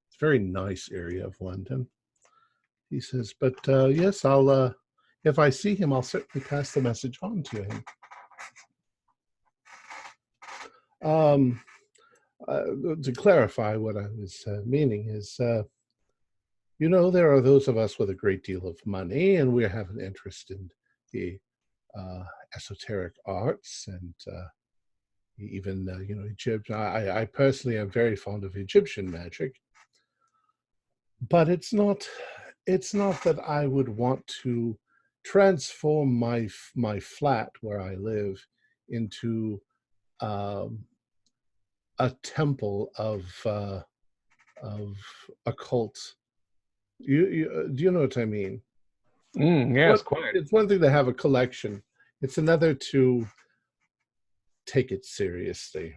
It's a very nice area of London. He says, but yes, I'll, if I see him, I'll certainly pass the message on to him. To clarify what I was meaning is, there are those of us with a great deal of money, and we have an interest in the esoteric arts and even, Egypt. I personally am very fond of Egyptian magic, but it's not that I would want to transform my flat where I live into a temple of occult. Do you know what I mean? Yes, quite. It's one thing to have a collection. It's another to take it seriously.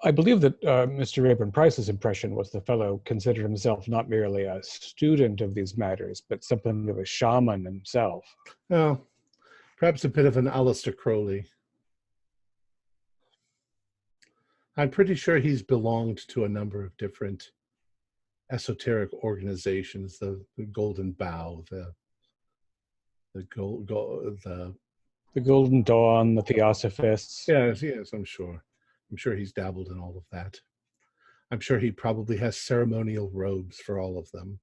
I believe that Mr. Rayburn Price's impression was the fellow considered himself not merely a student of these matters, but something of a shaman himself. Well, perhaps a bit of an Aleister Crowley. I'm pretty sure he's belonged to a number of different esoteric organizations, the Golden Bough, the Golden Dawn, the Theosophists. Yes, I'm sure. I'm sure he's dabbled in all of that. I'm sure he probably has ceremonial robes for all of them.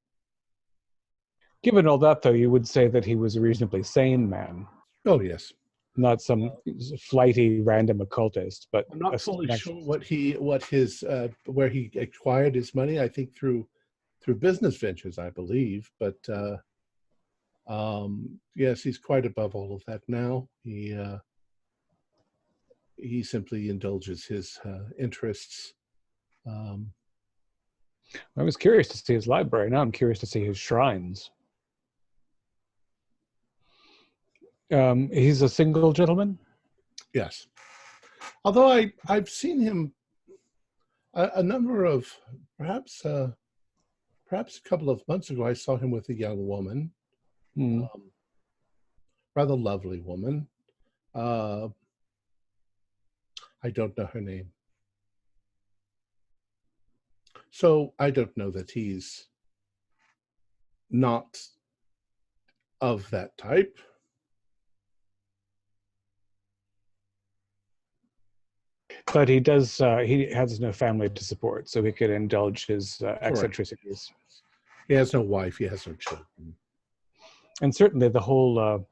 Given all that, though, you would say that he was a reasonably sane man. Oh, yes. Not some flighty random occultist, but I'm not fully sure where he acquired his money. I think through business ventures, I believe. But yes, he's quite above all of that now. He simply indulges his interests. I was curious to see his library. Now I'm curious to see his shrines. He's a single gentleman? Yes. Although I've seen him a number of, perhaps a couple of months ago, I saw him with a young woman, rather lovely woman. I don't know her name. So I don't know that he's not of that type. But he does. He has no family to support, so he could indulge his eccentricities. He has no wife. He has no children. And certainly, the whole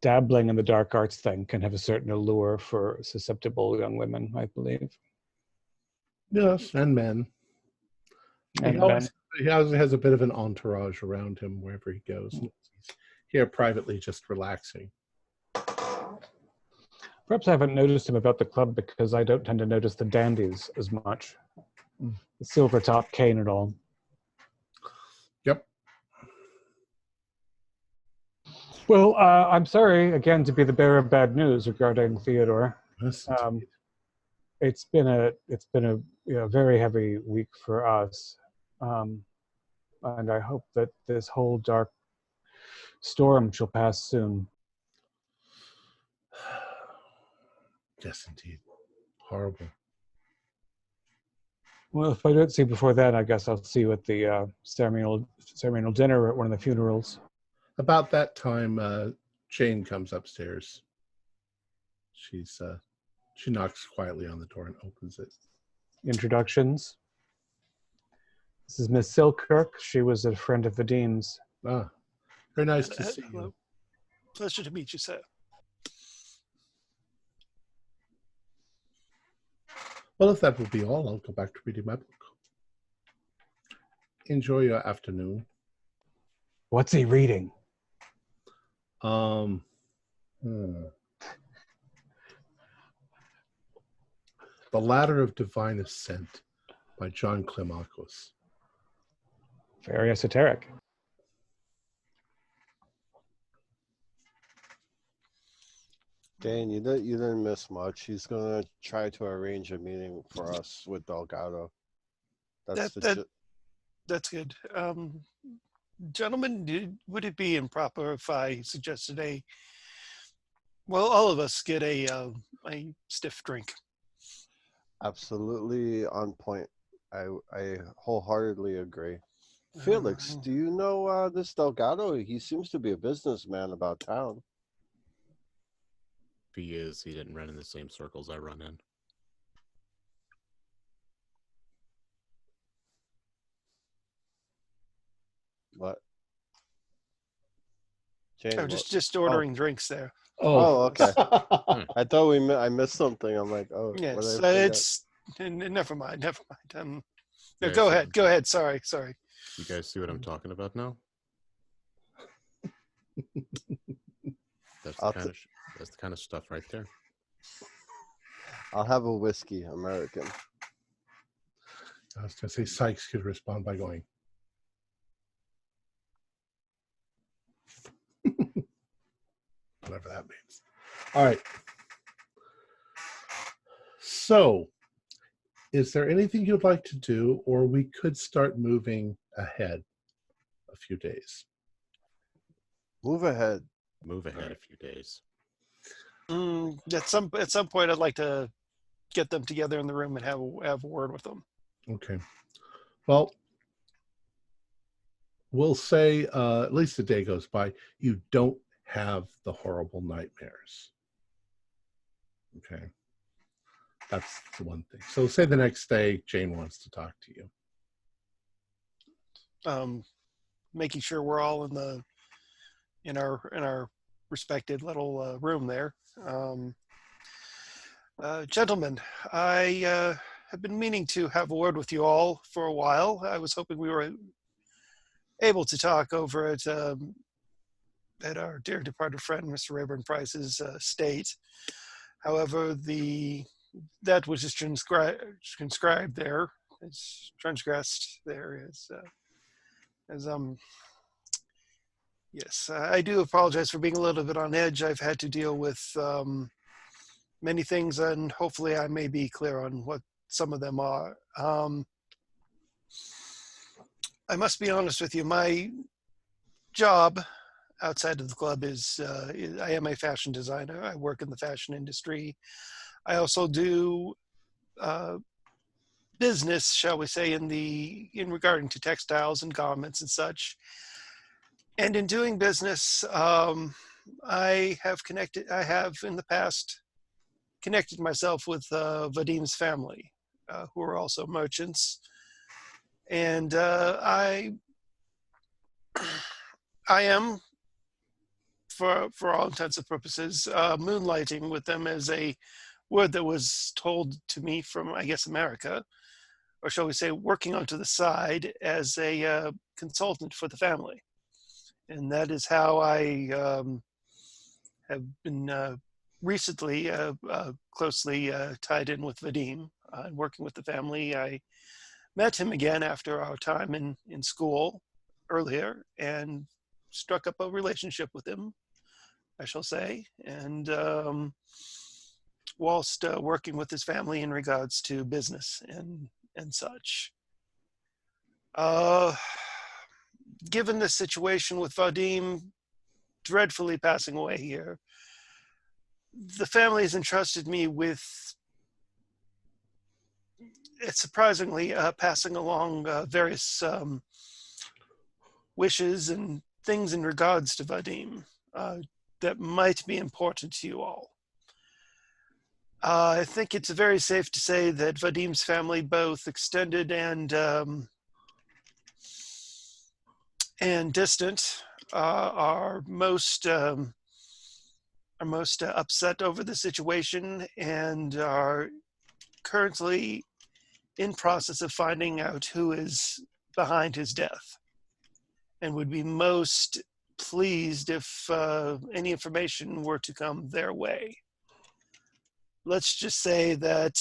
dabbling in the dark arts thing can have a certain allure for susceptible young women, I believe. Yes, and men. He also has a bit of an entourage around him wherever he goes. He's here privately, just relaxing. Perhaps I haven't noticed him about the club because I don't tend to notice the dandies as much. The silver top cane and all. Yep. Well, I'm sorry again to be the bearer of bad news regarding Theodore. Yes, it's been a very heavy week for us, and I hope that this whole dark storm shall pass soon. Yes, indeed. Horrible. Well, if I don't see you before then, I guess I'll see you at the ceremonial dinner at one of the funerals. About that time, Jane comes upstairs. She knocks quietly on the door and opens it. Introductions. This is Miss Silkirk. She was a friend of the Dean's. Ah, very nice to see you. Pleasure to meet you, sir. Well, if that will be all, I'll go back to reading my book. Enjoy your afternoon. What's he reading? The Ladder of Divine Ascent by John Climacus. Very esoteric. Dan, you didn't miss much. He's gonna try to arrange a meeting for us with Delgado. That's That's good. Gentlemen, would it be improper if I suggested all of us get a stiff drink? absolutely on point. I wholeheartedly agree. Felix, do you know this Delgado? He seems to be a businessman about town. If he is, he didn't run in the same circles I run in. What? Jane, Oh, just ordering drinks there. Oh, okay. I thought I missed something. I'm like, oh, Yes, what did I forget? it's never mind. No, Yeah, go so- ahead. Go ahead. Sorry. You guys see what I'm talking about now? That's the kind of stuff right there. I'll have a whiskey, American. I was going to say Sykes could respond by going. Whatever that means. All right. So, is there anything you'd like to do, or we could start moving ahead a few days? Move ahead. Move ahead a few days. At some point, I'd like to get them together in the room and have a word with them. Okay. Well, we'll say at least a day goes by. You don't have the horrible nightmares. Okay. That's the one thing. So say the next day Jane wants to talk to you. Making sure we're all in our respected little room there. Gentlemen, I have been meaning to have a word with you all for a while. I was hoping we were able to talk over at our dear departed friend, Mr. Rayburn Price's estate. However, that which is transcribed there, is transgressed there yes, I do apologize for being a little bit on edge. I've had to deal with many things, and hopefully I may be clear on what some of them are. I must be honest with you. My job outside of the club is I am a fashion designer. I work in the fashion industry. I also do business, shall we say, in regarding to textiles and garments and such. And in doing business, I have in the past connected myself with Vadim's family, who are also merchants. And I am, for all intents and purposes, moonlighting with them as a word that was told to me from, I guess, America, or shall we say, working onto the side as a consultant for the family. And that is how I have been recently closely tied in with Vadim, working with the family. I met him again after our time in school earlier and struck up a relationship with him, I shall say. And whilst working with his family in regards to business and such. Given the situation with Vadim dreadfully passing away here, the family has entrusted me with, it's surprisingly passing along various wishes and things in regards to Vadim that might be important to you all. I think it's very safe to say that Vadim's family, both extended and distant, are most upset over the situation and are currently in process of finding out who is behind his death. and would be most pleased if any information were to come their way. Let's just say that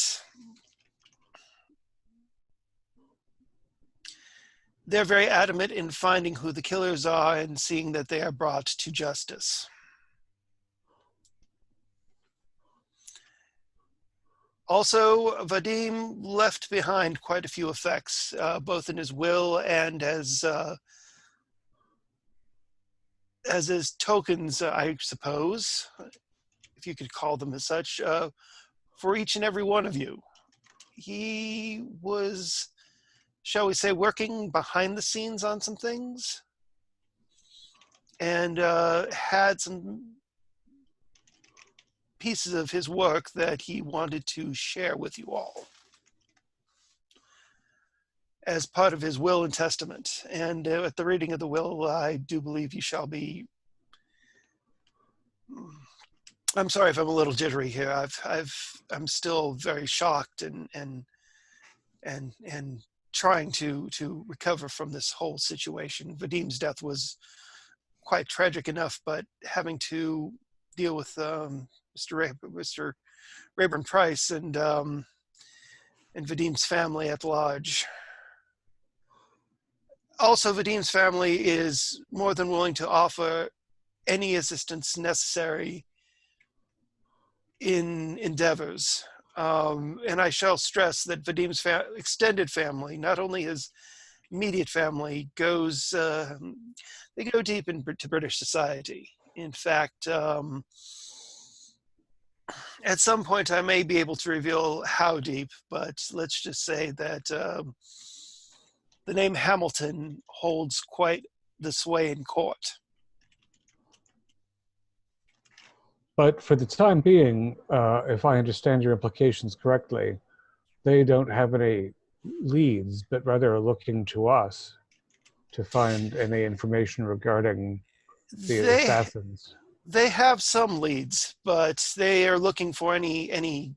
they're very adamant in finding who the killers are and seeing that they are brought to justice. Also, Vadim left behind quite a few effects, both in his will and as his tokens, I suppose, if you could call them as such, for each and every one of you. He was, shall we say, working behind the scenes on some things, and had some pieces of his work that he wanted to share with you all as part of his will and testament. And at the reading of the will, I do believe you shall be... I'm sorry if I'm a little jittery here. I'm still very shocked and trying to recover from this whole situation. Vadim's death was quite tragic enough, but having to deal with Mr. Rayburn Price and Vadim's family at large. Also, Vadim's family is more than willing to offer any assistance necessary in endeavors. And I shall stress that Vadim's extended family, not only his immediate family, goes, they go deep into British society. In fact, at some point I may be able to reveal how deep, but let's just say that the name Hamilton holds quite the sway in court. But for the time being, if I understand your implications correctly, they don't have any leads, but rather are looking to us to find any information regarding the assassins. They have some leads, but they are looking for any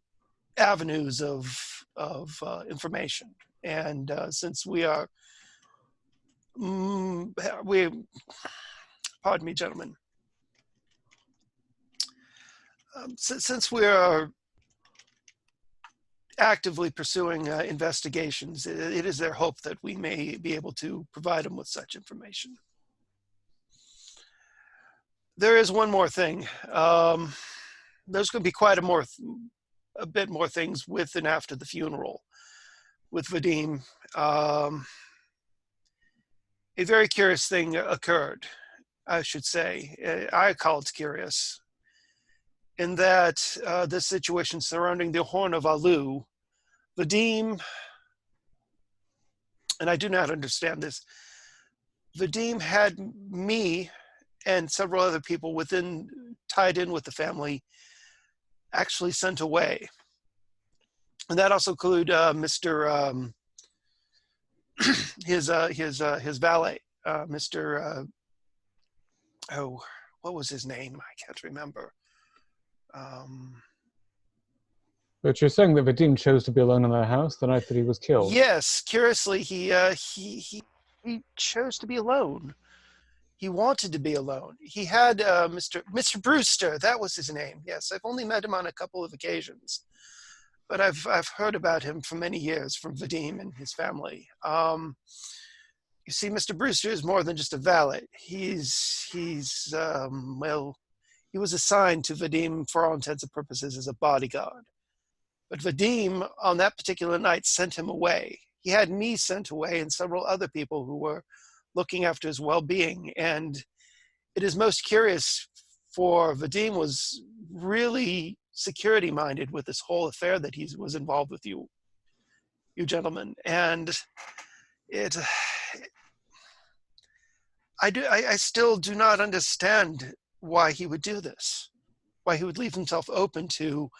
avenues of information. And since we are, pardon me, gentlemen. Since we are actively pursuing investigations, it is their hope that we may be able to provide them with such information. There is one more thing. There's going to be quite a bit more things with and after the funeral with Vadim. A very curious thing occurred, I should say. I call it curious, in that this situation surrounding the Horn of Alu, Vadim, and I do not understand this, Vadim had me and several other people tied in with the family actually sent away. And that also include Mr. his valet, Mr. What was his name? I can't remember. But you're saying that Vadim chose to be alone in the house the night that he was killed? Yes, curiously, he chose to be alone. He wanted to be alone. He had Mr. Brewster, that was his name. Yes, I've only met him on a couple of occasions, but I've heard about him for many years from Vadim and his family. You see, Mr. Brewster is more than just a valet. He's well, he was assigned to Vadim for all intents and purposes as a bodyguard. But Vadim, on that particular night, sent him away. He had me sent away and several other people who were looking after his well-being. And it is most curious, for Vadim was really security-minded with this whole affair that he was involved with you gentlemen. And I still do not understand why he would do this, why he would leave himself open to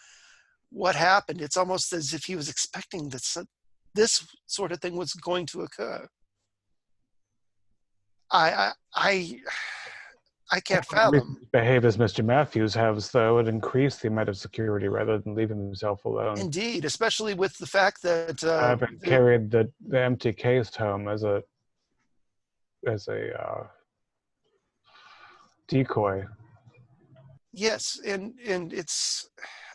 what happened. It's almost as if he was expecting that this sort of thing was going to occur. I can't fathom. Behave as Mr. Matthews has, though, and increase the amount of security rather than leaving himself alone. Indeed, especially with the fact that I haven't carried the empty case home as a decoy. Yes, and it's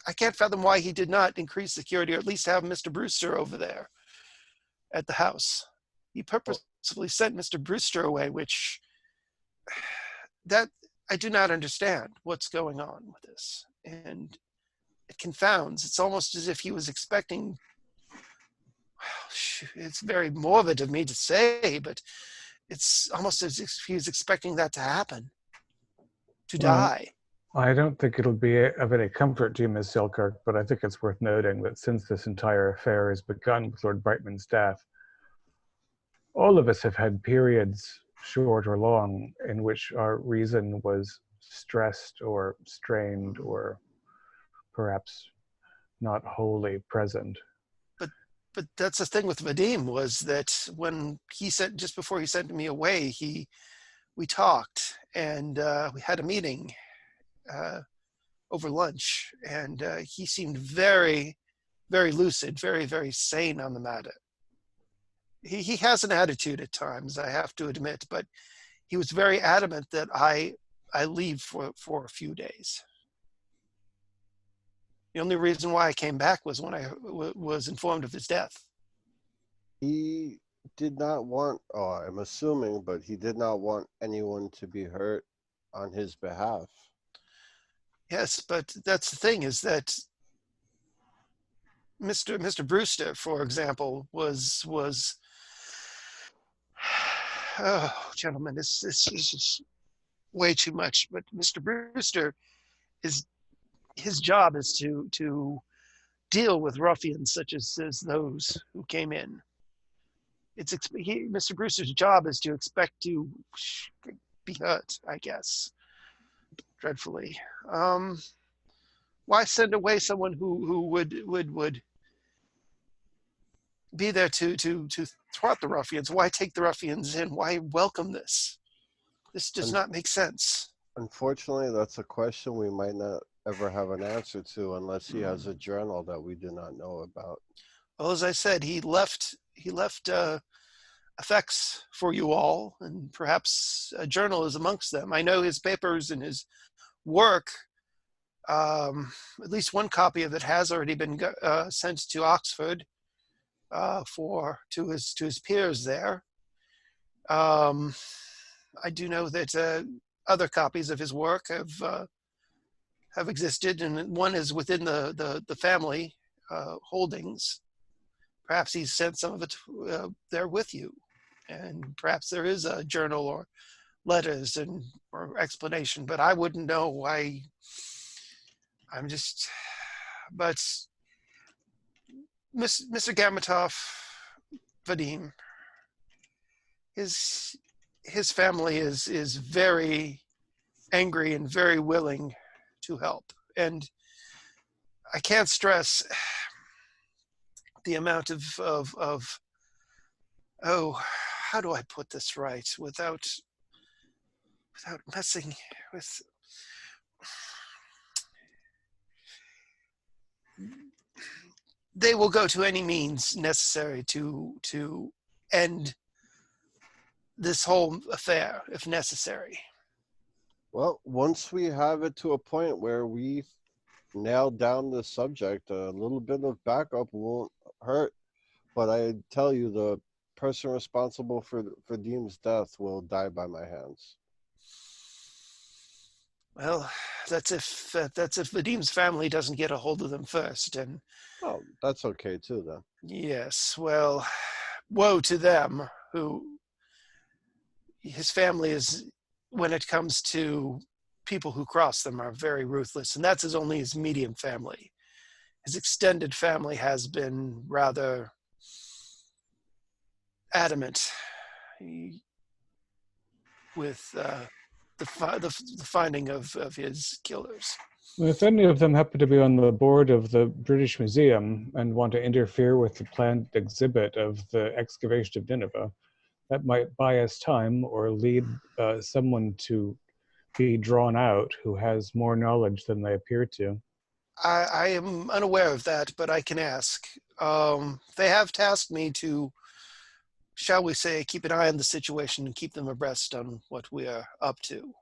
I can't fathom why he did not increase security or at least have Mr. Brewster over there at the house. He purposefully sent Mr. Brewster away, which that I do not understand what's going on with this. And it confounds. It's almost as if he was expecting, it's very morbid of me to say, but it's almost as if he was expecting that to happen, to die. I don't think it'll be of any comfort to you, Ms. Selkirk, but I think it's worth noting that since this entire affair has begun with Lord Brightman's death, all of us have had periods, short or long, in which our reason was stressed or strained or perhaps not wholly present. But that's the thing with Vadim, was that when he sent, just before he sent me away, we talked and we had a meeting over lunch, and he seemed very, very lucid, very, very sane on the matter. He has an attitude at times, I have to admit, but he was very adamant that I leave for a few days. The only reason why I came back was when I was informed of his death. He did not want, I'm assuming, but he did not want anyone to be hurt on his behalf. Yes, but that's the thing, is that Mr. Brewster, for example, was oh, gentlemen, this is just way too much. But Mr. Brewster, his job is to deal with ruffians such as those who came in. Mr. Brewster's job is to expect to be hurt, I guess, dreadfully. Why send away someone who would be there to thwart the ruffians? Why take the ruffians in? Why welcome this? This does not make sense. Unfortunately, that's a question we might not ever have an answer to unless he has a journal that we do not know about. Well, as I said, he left effects for you all, and perhaps a journal is amongst them. I know his papers and his work. At least one copy of it has already been sent to Oxford to his peers there. I do know that other copies of his work have existed, and one is within the family holdings. Perhaps he's sent some of it there with you, and perhaps there is a journal or letters or explanation, but I wouldn't know why. But Mr. Gamatov, Vadim, his family is very angry and very willing to help. And I can't stress the amount of how do I put this right without messing with. They will go to any means necessary to end this whole affair, if necessary. Well, once we have it to a point where we nail down the subject, a little bit of backup won't hurt. But I tell you, the person responsible for Deem's death will die by my hands. Well, that's if Vadim's family doesn't get a hold of them first, and Oh, that's okay too, then. yes, well, woe to them who his family is, when it comes to people who cross them, are very ruthless, and that's only his immediate family. His extended family has been rather adamant with the finding of his killers. If any of them happen to be on the board of the British Museum and want to interfere with the planned exhibit of the excavation of Nineveh, that might buy us time or lead someone to be drawn out who has more knowledge than they appear to. I am unaware of that, but I can ask. They have tasked me to shall we say, keep an eye on the situation and keep them abreast on what we are up to.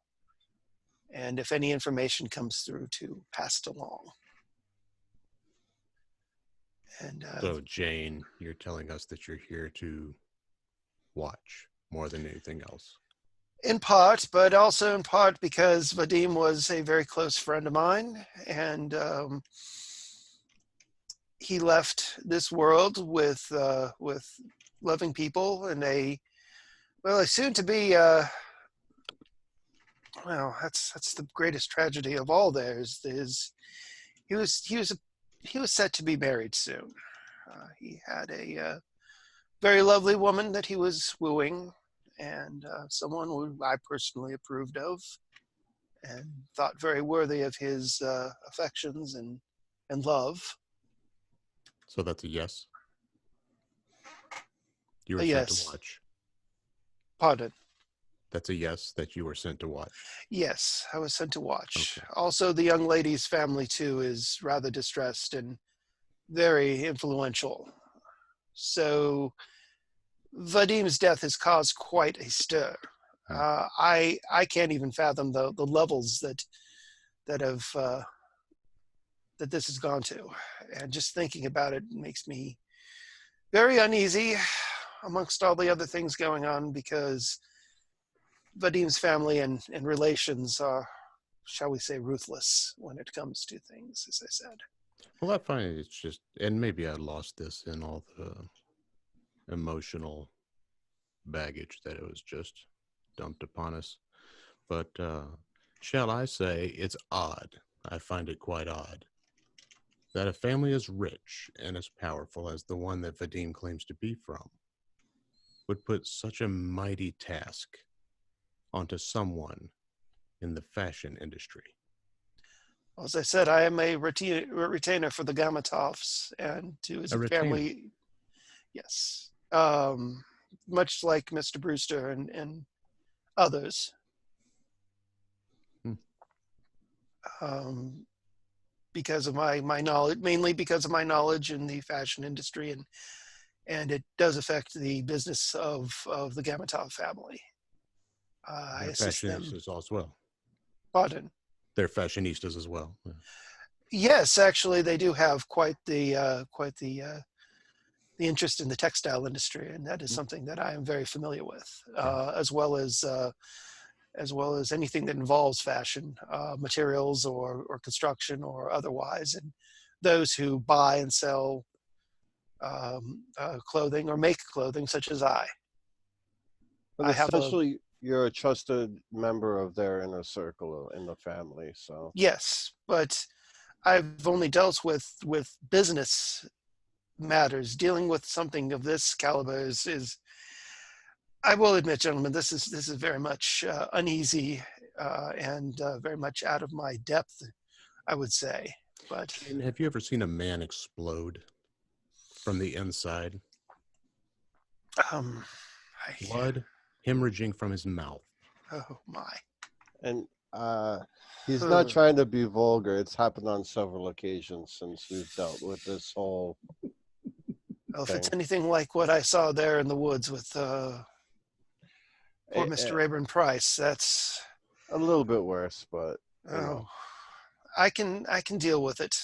And if any information comes through, to pass it along. And So, Jane, you're telling us that you're here to watch more than anything else. in part, but also in part because Vadim was a very close friend of mine, and he left this world with loving people and a soon to be that's the greatest tragedy of all. He was set to be married soon. He had a very lovely woman that he was wooing, and someone who I personally approved of and thought very worthy of his affections and love. So that's a yes? You were A sent yes. to watch. Pardon? That's a yes, that you were sent to watch. Yes, I was sent to watch. Okay. Also, the young lady's family, too, is rather distressed and very influential. So Vadim's death has caused quite a stir. I can't even fathom the levels that this has gone to. And just thinking about it makes me very uneasy amongst all the other things going on, because Vadim's family and relations are, shall we say, ruthless when it comes to things, as I said. Well, I find it's just, and maybe I lost this in all the emotional baggage that it was just dumped upon us. But shall I say, it's odd. I find it quite odd that a family as rich and as powerful as the one that Vadim claims to be from would put such a mighty task onto someone in the fashion industry. Well, as I said, I am a retainer for the Gamatovs, and to his family, yes, much like Mr. Brewster and others. Because of my knowledge, mainly because of my knowledge in the fashion industry, and it does affect the business of the Gamatov family. I assist them. Fashionistas as well. Pardon? They're fashionistas as well. Yeah. Yes, actually, they do have quite the interest in the textile industry, and that is something that I am very familiar with, as well as anything that involves fashion, materials or construction or otherwise, and those who buy and sell clothing or make clothing, such as I. But essentially, you're a trusted member of their inner circle in the family. So yes, but I've only dealt with business matters. Dealing with something of this caliber is I will admit, gentlemen, this is very much uneasy and very much out of my depth, I would say. But and have you ever seen a man explode from the inside? Blood hemorrhaging from his mouth. Oh my! And he's not trying to be vulgar. It's happened on several occasions since we've dealt with this whole. Well, if it's anything like what I saw there in the woods with poor Mr. Rayburn Price, that's a little bit worse, but I can deal with it.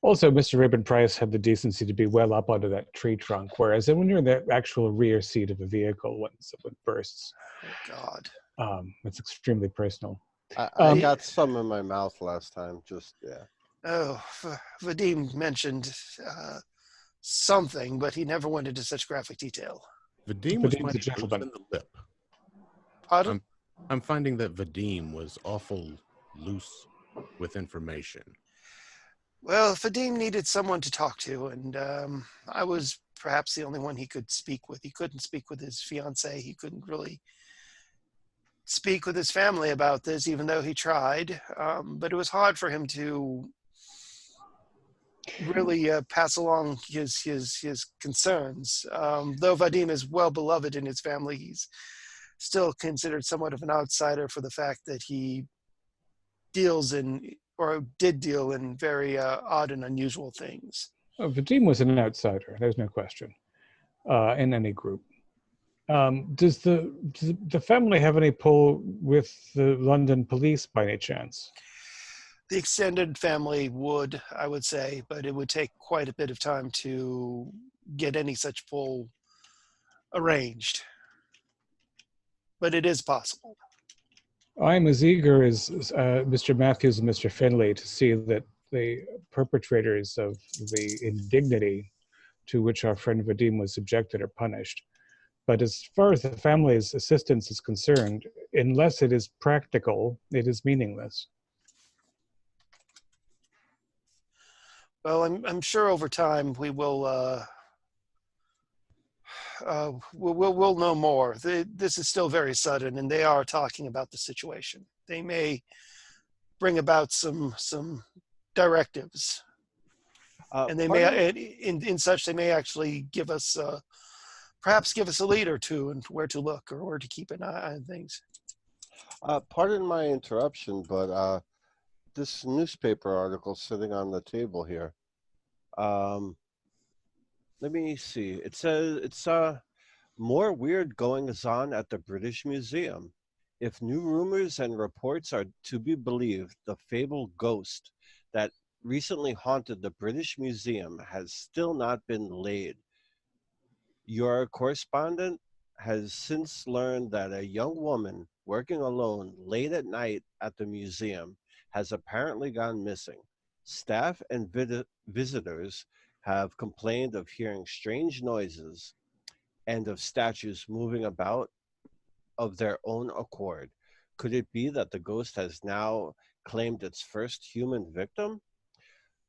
Also, Mr. Rayburn Price had the decency to be well up under that tree trunk, whereas when you're in the actual rear seat of a vehicle when someone bursts, oh God, it's extremely personal. I got some in my mouth last time. Oh, Vadim mentioned something, but he never went into such graphic detail. Vadim was mighty loose in the lip. Pardon? I'm finding that Vadim was awful loose with information. Well, Vadim needed someone to talk to, and I was perhaps the only one he could speak with. He couldn't speak with his fiancée. He couldn't really speak with his family about this, even though he tried. But it was hard for him to really pass along his concerns. Though Vadim is well beloved in his family, he's still considered somewhat of an outsider for the fact that he did deal in very odd and unusual things. Vadim was an outsider, there's no question, in any group. Does the family have any pull with the London police by any chance? The extended family would, I would say, but it would take quite a bit of time to get any such pull arranged. But it is possible. I'm as eager as Mr. Matthews and Mr. Finley to see that the perpetrators of the indignity to which our friend Vadim was subjected are punished. But as far as the family's assistance is concerned, unless it is practical, it is meaningless. Well, I'm sure over time we will we'll know more. This is still very sudden, and they are talking about the situation. They may bring about some directives, and they may in such they may actually give us perhaps give us a lead or two and where to look or where to keep an eye on things. Pardon my interruption, but this newspaper article sitting on the table here. Let me see. It says it's more weird goings on at the British Museum. If new rumors and reports are to be believed, the fabled ghost that recently haunted the British Museum has still not been laid. Your correspondent has since learned that a young woman working alone late at night at the museum has apparently gone missing. Staff and visitors have complained of hearing strange noises and of statues moving about of their own accord. Could it be that the ghost has now claimed its first human victim?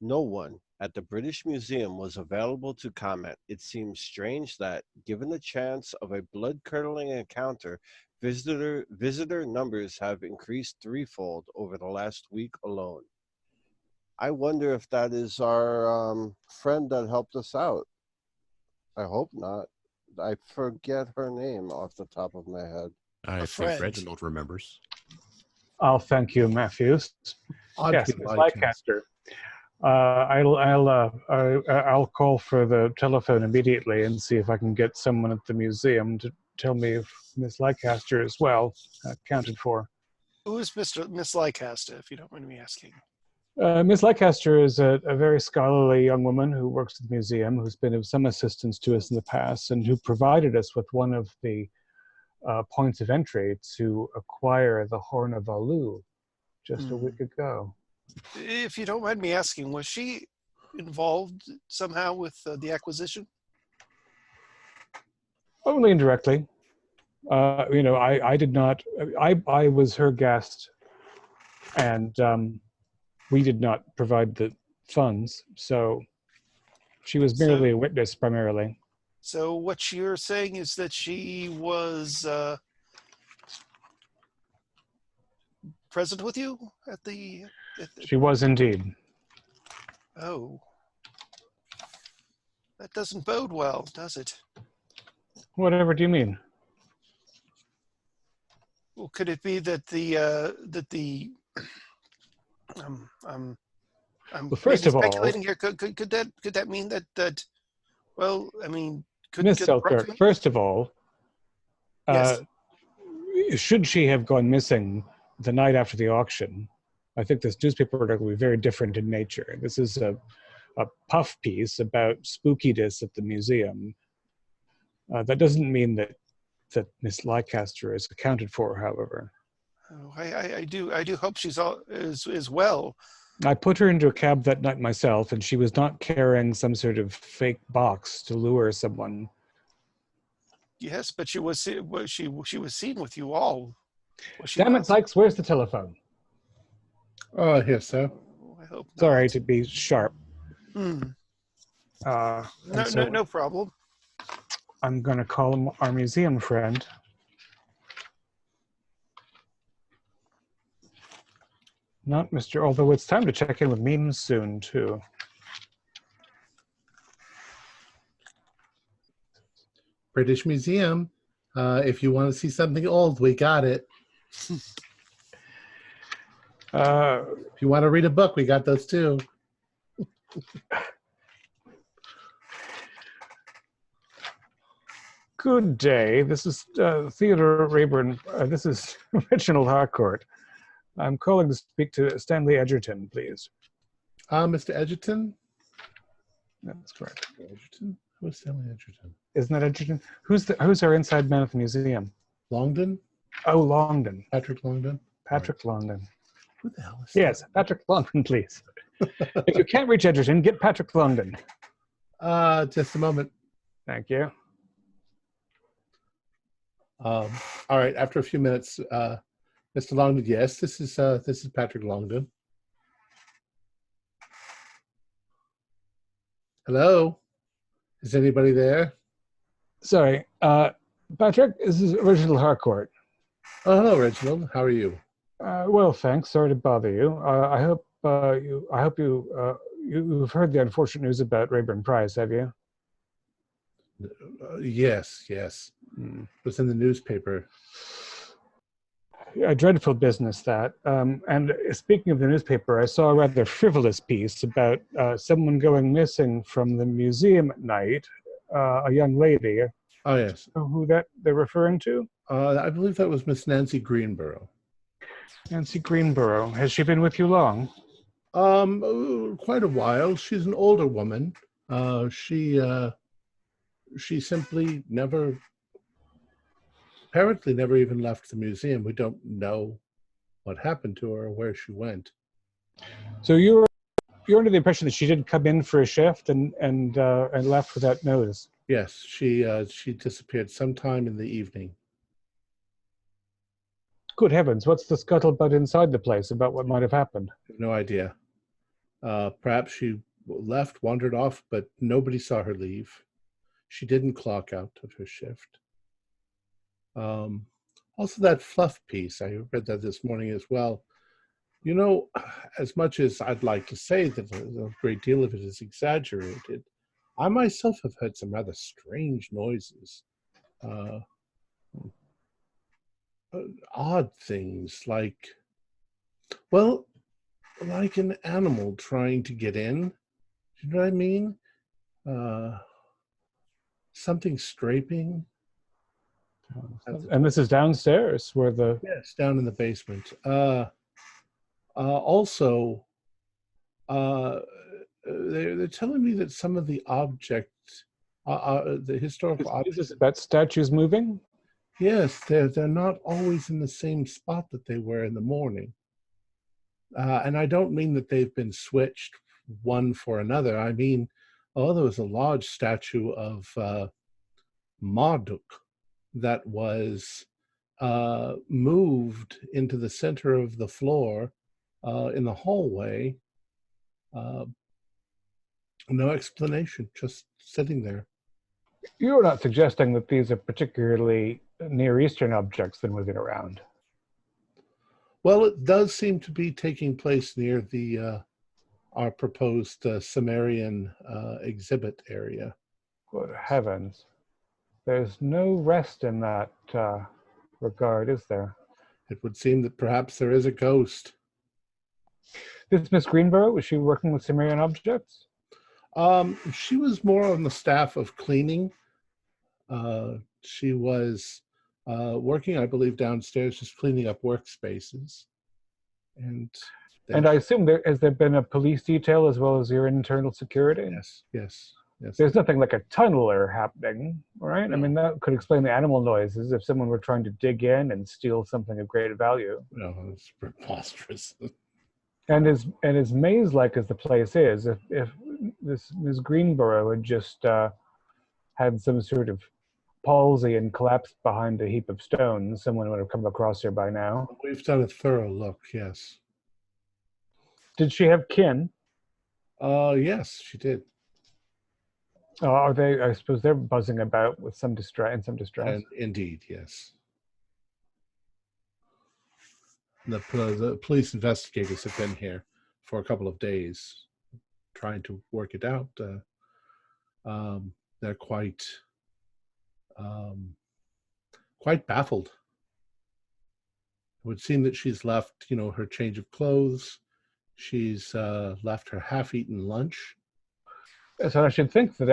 No one at the British Museum was available to comment. It seems strange that, given the chance of a blood-curdling encounter, visitor numbers have increased threefold over the last week alone. I wonder if that is our friend that helped us out. I hope not. I forget her name off the top of my head. I think Reginald remembers. I'll thank you, Matthews. Yes, Miss Leicester. I'll call for the telephone immediately and see if I can get someone at the museum to tell me if Miss Leicester is well accounted for. Who is Miss Leicester, if you don't mind me asking? Miss Leicester is a very scholarly young woman who works at the museum, who's been of some assistance to us in the past, and who provided us with one of the points of entry to acquire the Horn of Alu just a week ago. If you don't mind me asking, was she involved somehow with the acquisition? Only indirectly. I did not. I was her guest, and we did not provide the funds, so she was merely a witness primarily. So what you're saying is that she was present with you at the... She was indeed. Oh. That doesn't bode well, does it? Whatever do you mean? Well, could it be that I'm well, first of all, speculating here. Could that mean that well, I mean, Miss Selkirk, first of all, yes. Should she have gone missing the night after the auction, I think this newspaper article will be very different in nature. This is a puff piece about spookiness at the museum. That doesn't mean that Miss Leicester is accounted for, however. Oh, I do hope she's is well. I put her into a cab that night myself, and she was not carrying some sort of fake box to lure someone. Yes, but she was seen with you all. Damn it, Sykes! Where's the telephone? Oh, here, sir. Oh, I hope not. Sorry to be sharp. No problem. I'm going to call our museum friend. Not Mr. Although it's time to check in with memes soon, too. British Museum. If you want to see something old, we got it. If you want to read a book, we got those too. Good day. This is Theodore Rayburn. This is Reginald Harcourt. I'm calling to speak to Stanley Edgerton, please. Mr. Edgerton? That's correct. Edgerton? Who is Stanley Edgerton? Isn't that Edgerton? Who's our inside man at the museum? Longdon? Oh, Longdon. Patrick Longdon? Patrick Longdon. Who the hell is Yes, Patrick Longdon, please. If you can't reach Edgerton, get Patrick Longdon. Just a moment. Thank you. All right. After a few minutes, Mr. Longdon. Yes, this is Patrick Longdon. Hello. Is anybody there? Sorry, Patrick. This is Reginald Harcourt. Oh, hello, Reginald. How are you? Well, thanks. Sorry to bother you. I hope you've heard the unfortunate news about Rayburn Price, have you? Yes. It was in the newspaper. A dreadful business, that. And speaking of the newspaper, I saw a rather frivolous piece about someone going missing from the museum at night, a young lady. Oh, yes. Who that they're referring to? I believe that was Miss Nancy Greenborough. Nancy Greenborough. Has she been with you long? Quite a while. She's an older woman. She simply apparently never even left the museum. We don't know what happened to her or where she went. So you're under the impression that she did come in for a shift and left without notice. Yes, she disappeared sometime in the evening. Good heavens! What's the scuttlebutt inside the place about what might have happened? I have no idea. Perhaps she left, wandered off, but nobody saw her leave. She didn't clock out of her shift. Also, that fluff piece, I read that this morning as well. You know, as much as I'd like to say that a great deal of it is exaggerated, I myself have heard some rather strange noises. Odd things like an animal trying to get in. Do you know what I mean? Something scraping. And this is downstairs where the... Yes, down in the basement. Also, they're telling me that some of the objects, the historical objects... Is this about statues moving? Yes, they're not always in the same spot that they were in the morning. And I don't mean that they've been switched one for another. I mean, there was a large statue of Marduk that was moved into the center of the floor in the hallway. No explanation, just sitting there. You're not suggesting that these are particularly Near Eastern objects that are moving around? Well, it does seem to be taking place near the our proposed Sumerian exhibit area. Good heavens. There's no rest in that regard, is there? It would seem that perhaps there is a ghost. This Miss Greenborough, was she working with Sumerian objects? She was more on the staff of cleaning. She was working, I believe, downstairs, just cleaning up workspaces. And I assume has there been a police detail as well as your internal security? Yes. There's nothing like a tunneler happening, right? No. I mean, that could explain the animal noises if someone were trying to dig in and steal something of great value. No, it's preposterous. And as maze-like as the place is, if this Ms. Greenborough had just had some sort of palsy and collapsed behind a heap of stones, someone would have come across her by now. We've done a thorough look, yes. Did she have kin? Yes, she did. Are they? I suppose they're buzzing about with some distress. And indeed, yes. The police investigators have been here for a couple of days, trying to work it out. They're quite baffled. It would seem that she's left, her change of clothes. She's left her half-eaten lunch. So I should think that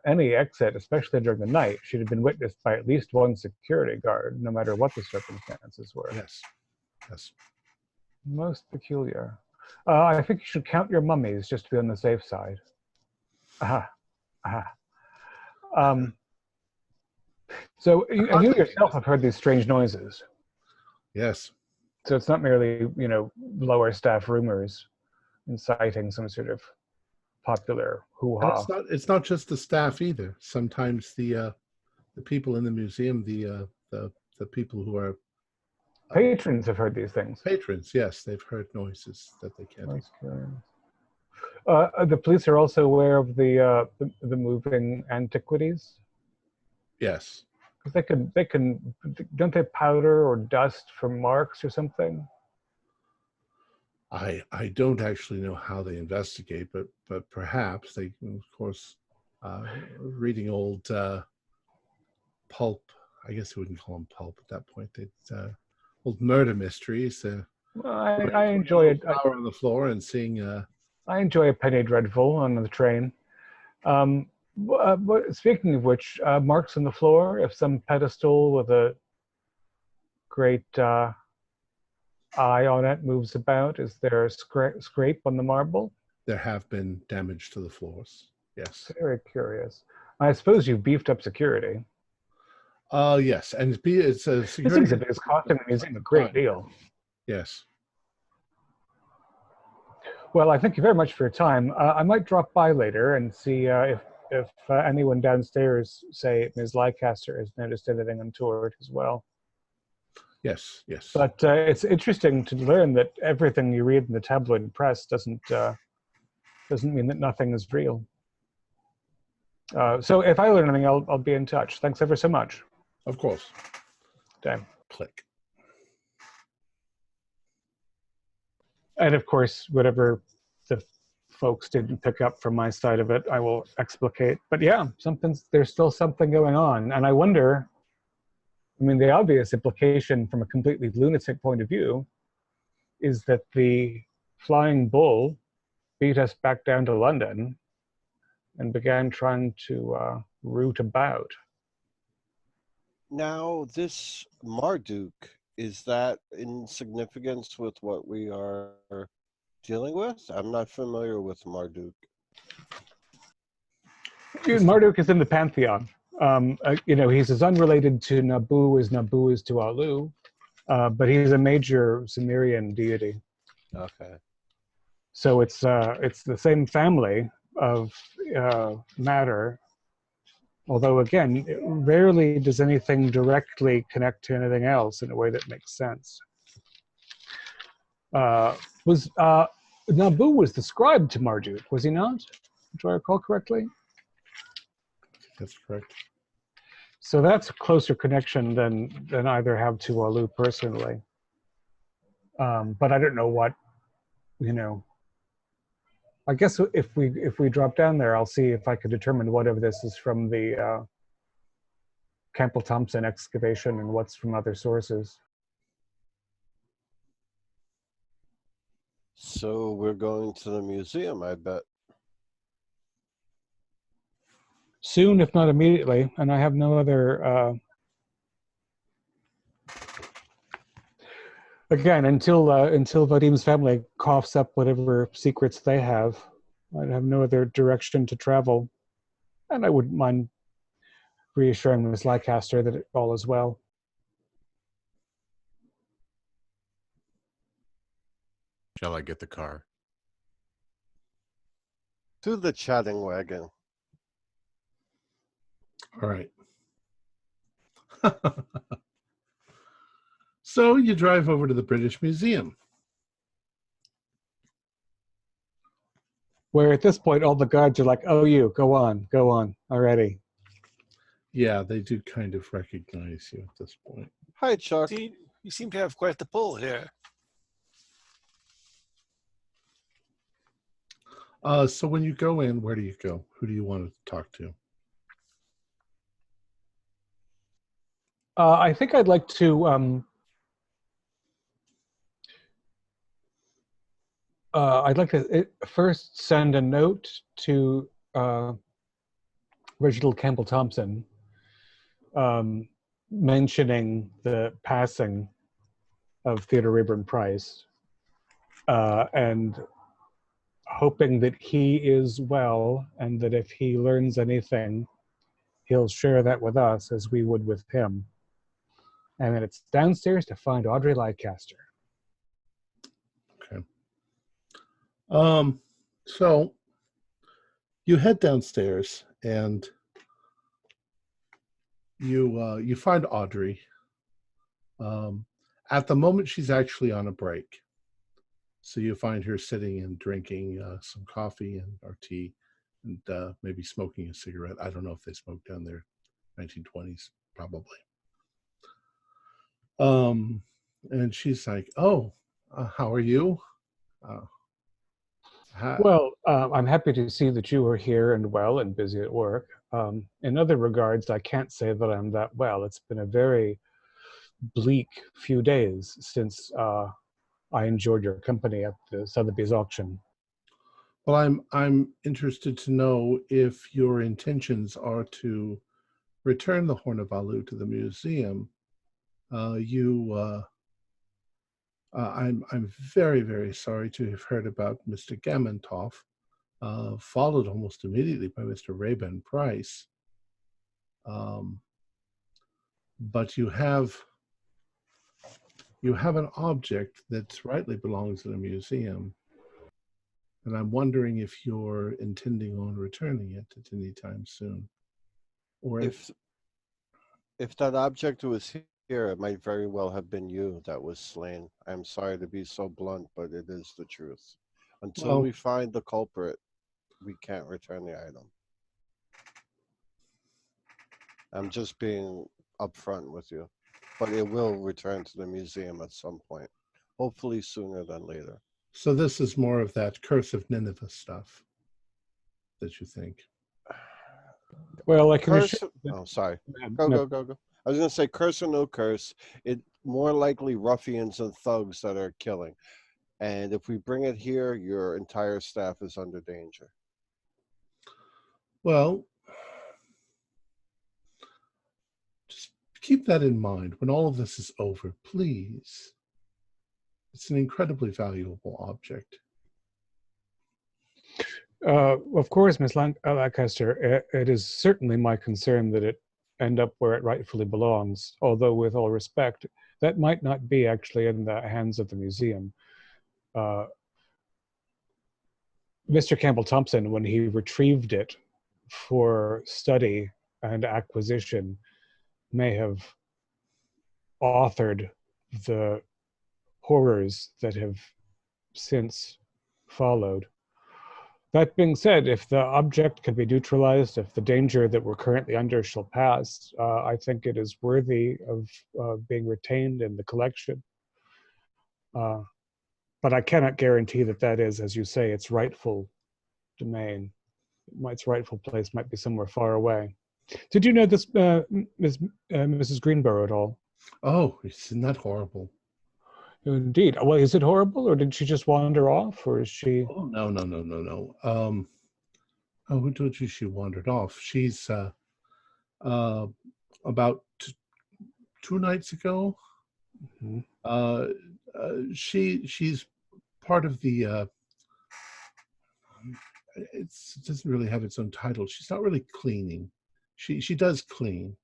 any exit, especially during the night, should have been witnessed by at least one security guard, no matter what the circumstances were. Yes. Yes. Most peculiar. I think you should count your mummies just to be on the safe side. Aha. Aha. So and you yourself have heard these strange noises. Yes. So it's not merely, lower staff rumors inciting some sort of popular And hoo-ha. it's not just the staff either. Sometimes the people in the museum, the people who are Patrons have heard these things. patrons, yes, they've heard noises that they can't. That's curious. The police are also aware of the moving antiquities. Yes. They can don't they powder or dust for marks or something? I don't actually know how they investigate, but perhaps they, of course, reading old pulp. I guess we wouldn't call them pulp at that point. They'd old murder mysteries. Well, I enjoy it. Flower on the floor and seeing. I enjoy a penny dreadful on the train. But speaking of which, marks on the floor. If some pedestal with a great eye on it moves about, is there a scrape on the marble? There have been damage to the floors. Yes. Very curious. I suppose you've beefed up security. Yes, and it's a This security. exhibit is costing the museum a great deal. Yes. Well, I thank you very much for your time. I might drop by later and see if anyone downstairs, say Ms. Leicester, has noticed anything untoward as well. Yes. Yes. But it's interesting to learn that everything you read in the tabloid press doesn't mean that nothing is real. So if I learn anything, I'll be in touch. Thanks ever so much. Of course. Damn. Click. And of course, whatever the folks didn't pick up from my side of it, I will explicate. But yeah, there's still something going on. And I wonder, the obvious implication from a completely lunatic point of view is that the flying bull beat us back down to London and began trying to root about. Now, this Marduk, is that in significance with what we are dealing with? I'm not familiar with Marduk. Marduk is in the pantheon. He's as unrelated to Nabu as to Alu, but he's a major Sumerian deity. Okay. So it's the same family of matter, although again, rarely does anything directly connect to anything else in a way that makes sense. Nabu was described to Marduk, was he not? Do I recall correctly? That's correct. So that's a closer connection than either have to Alu personally. But I don't know what, I guess if we drop down there, I'll see if I could determine what of this is from the Campbell-Thompson excavation and what's from other sources. So we're going to the museum, I bet. Soon, if not immediately, and I have no other. Again, until Vadim's family coughs up whatever secrets they have, I have no other direction to travel, and I wouldn't mind reassuring Miss Leicester that all is well. Shall I get the car? To the chatting wagon. All right. So you drive over to the British Museum. Where at this point, all the guards are like, oh, you, go on already. Yeah, they do kind of recognize you at this point. Hi, Chuck. You seem to have quite the pull here. So when you go in, where do you go? Who do you want to talk to? I think I'd like to first send a note to Reginald Campbell Thompson mentioning the passing of Theodore Rayburn Price and hoping that he is well and that if he learns anything, he'll share that with us as we would with him. And then it's downstairs to find Audrey Leicester. Okay. So you head downstairs and you find Audrey. At the moment, she's actually on a break. So you find her sitting and drinking some coffee or tea and maybe smoking a cigarette. I don't know if they smoked down there, 1920s, probably. And she's like, "Oh, how are you?" Well, I'm happy to see that you are here and well and busy at work. In other regards, I can't say that I'm that well. It's been a very bleak few days since I enjoyed your company at the Sotheby's auction. Well, I'm interested to know if your intentions are to return the Horn of Alu to the museum. I'm very, very sorry to have heard about Mr. Gamontoff, followed almost immediately by Mr. Rayburn Price. But you have an object that rightly belongs in a museum, and I'm wondering if you're intending on returning it at any time soon, or If that object was here, it might very well have been you that was slain. I'm sorry to be so blunt, but it is the truth. Until we find the culprit, we can't return the item. I'm just being upfront with you, but it will return to the museum at some point, hopefully sooner than later. So this is more of that Curse of Nineveh stuff that you think? Well, I can curse. Oh, sorry. Go. I was going to say, curse or no curse, it more likely ruffians and thugs that are killing. And if we bring it here, your entire staff is under danger. Well, just keep that in mind when all of this is over, please. It's an incredibly valuable object. Of course, Miss Lancaster, it is certainly my concern that it end up where it rightfully belongs, although with all respect, that might not be actually in the hands of the museum. Mr. Campbell Thompson, when he retrieved it for study and acquisition, may have authored the horrors that have since followed. That being said, if the object can be neutralized, if the danger that we're currently under shall pass, I think it is worthy of being retained in the collection. But I cannot guarantee that that is, as you say, its rightful domain. Its rightful place might be somewhere far away. Did you know this, Mrs. Greenborough, at all? Oh, isn't that horrible? Indeed. Well, is it horrible, or did she just wander off, or is she? Oh, no. Oh, who told you she wandered off? She's about 2 nights ago. Mm-hmm. She's part of the. It doesn't really have its own title. She's not really cleaning. She does clean,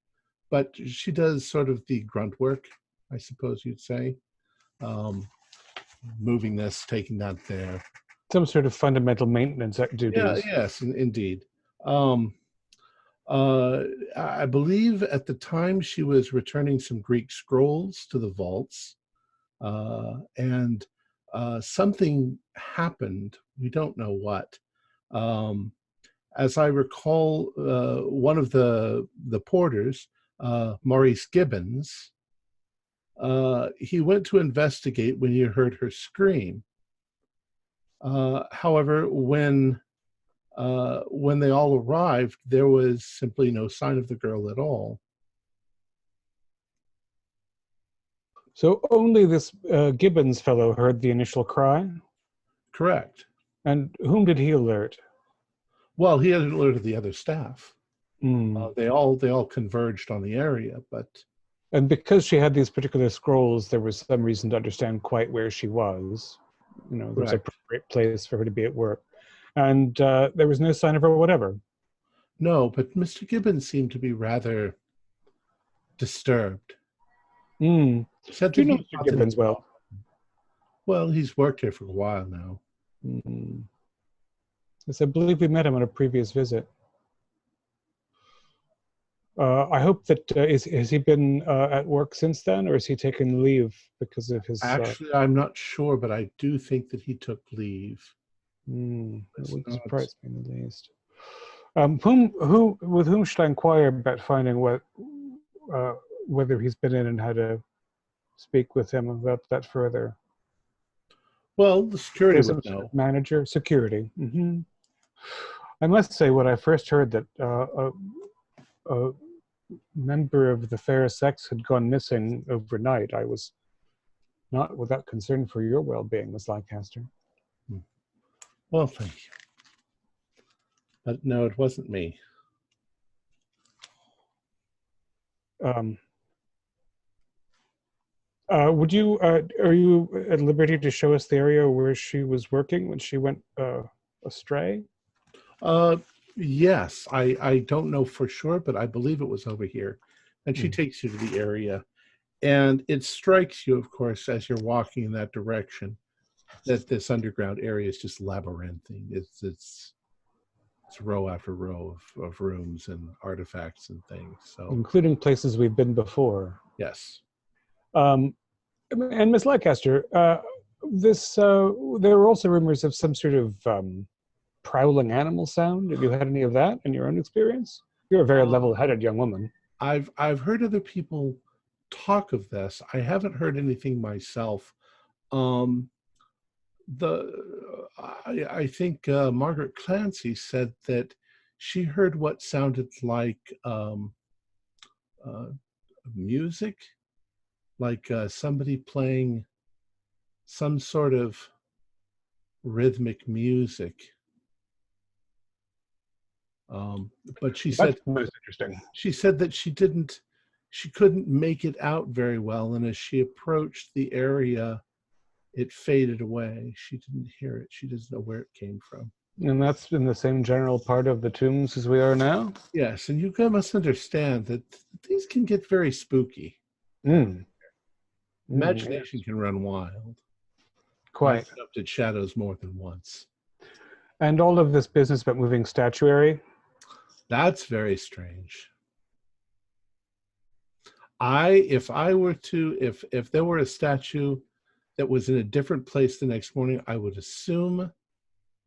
but she does sort of the grunt work, I suppose you'd say. Moving this, taking that there. Some sort of fundamental maintenance duties. Yeah, yes, indeed. I believe at the time she was returning some Greek scrolls to the vaults, and something happened. We don't know what. As I recall, one of the porters, Maurice Gibbons, he went to investigate when he heard her scream. However, when they all arrived, there was simply no sign of the girl at all. So only this Gibbons fellow heard the initial cry? Correct. And whom did he alert? Well, he had alerted the other staff. Mm. They all converged on the area, but And because she had these particular scrolls, there was some reason to understand quite where she was. You know, there was an correct. appropriate place for her to be at work. And there was no sign of her whatever. No, but Mr. Gibbons seemed to be rather disturbed. Mm. Said Do you that know he Mr. thought that- Gibbons well? Well, he's worked here for a while now. Mm. Yes, I believe we met him on a previous visit. I hope that has he been at work since then, or has he taken leave because of his? Actually, I'm not sure, but I do think that he took leave. That It's wouldn't not- surprise me in the least. With whom should I inquire about finding whether he's been in and how to speak with him about that further? Well, the security There's would some know. manager, security. I must say, when I first heard that a member of the fair sex had gone missing overnight, I was not without concern for your well-being, Miss Lancaster. Well, thank you. But no, it wasn't me. Would you are you at liberty to show us the area where she was working when she went astray? Yes, I don't know for sure, but I believe it was over here. And she takes you to the area. And it strikes you, of course, as you're walking in that direction, that this underground area is just labyrinthine. It's row after row of rooms and artifacts and things. So, Including places we've been before. yes. And Miss Lancaster, there were also rumors of some sort of prowling animal sound. Have you had any of that in your own experience? You're a very level-headed young woman. I've heard other people talk of this. I haven't heard anything myself. I think Margaret Clancy said that she heard what sounded like music, like somebody playing some sort of rhythmic music. But she said That's most interesting. she said that she couldn't make it out very well, and as she approached the area, it faded away. She didn't hear it. She doesn't know where it came from. And that's in the same general part of the tombs as we are now? Yes, and you must understand that these can get very spooky. Imagination can run wild. Quite. I've looked at shadows more than once. And all of this business about moving statuary? That's very strange. If there were a statue that was in a different place the next morning, I would assume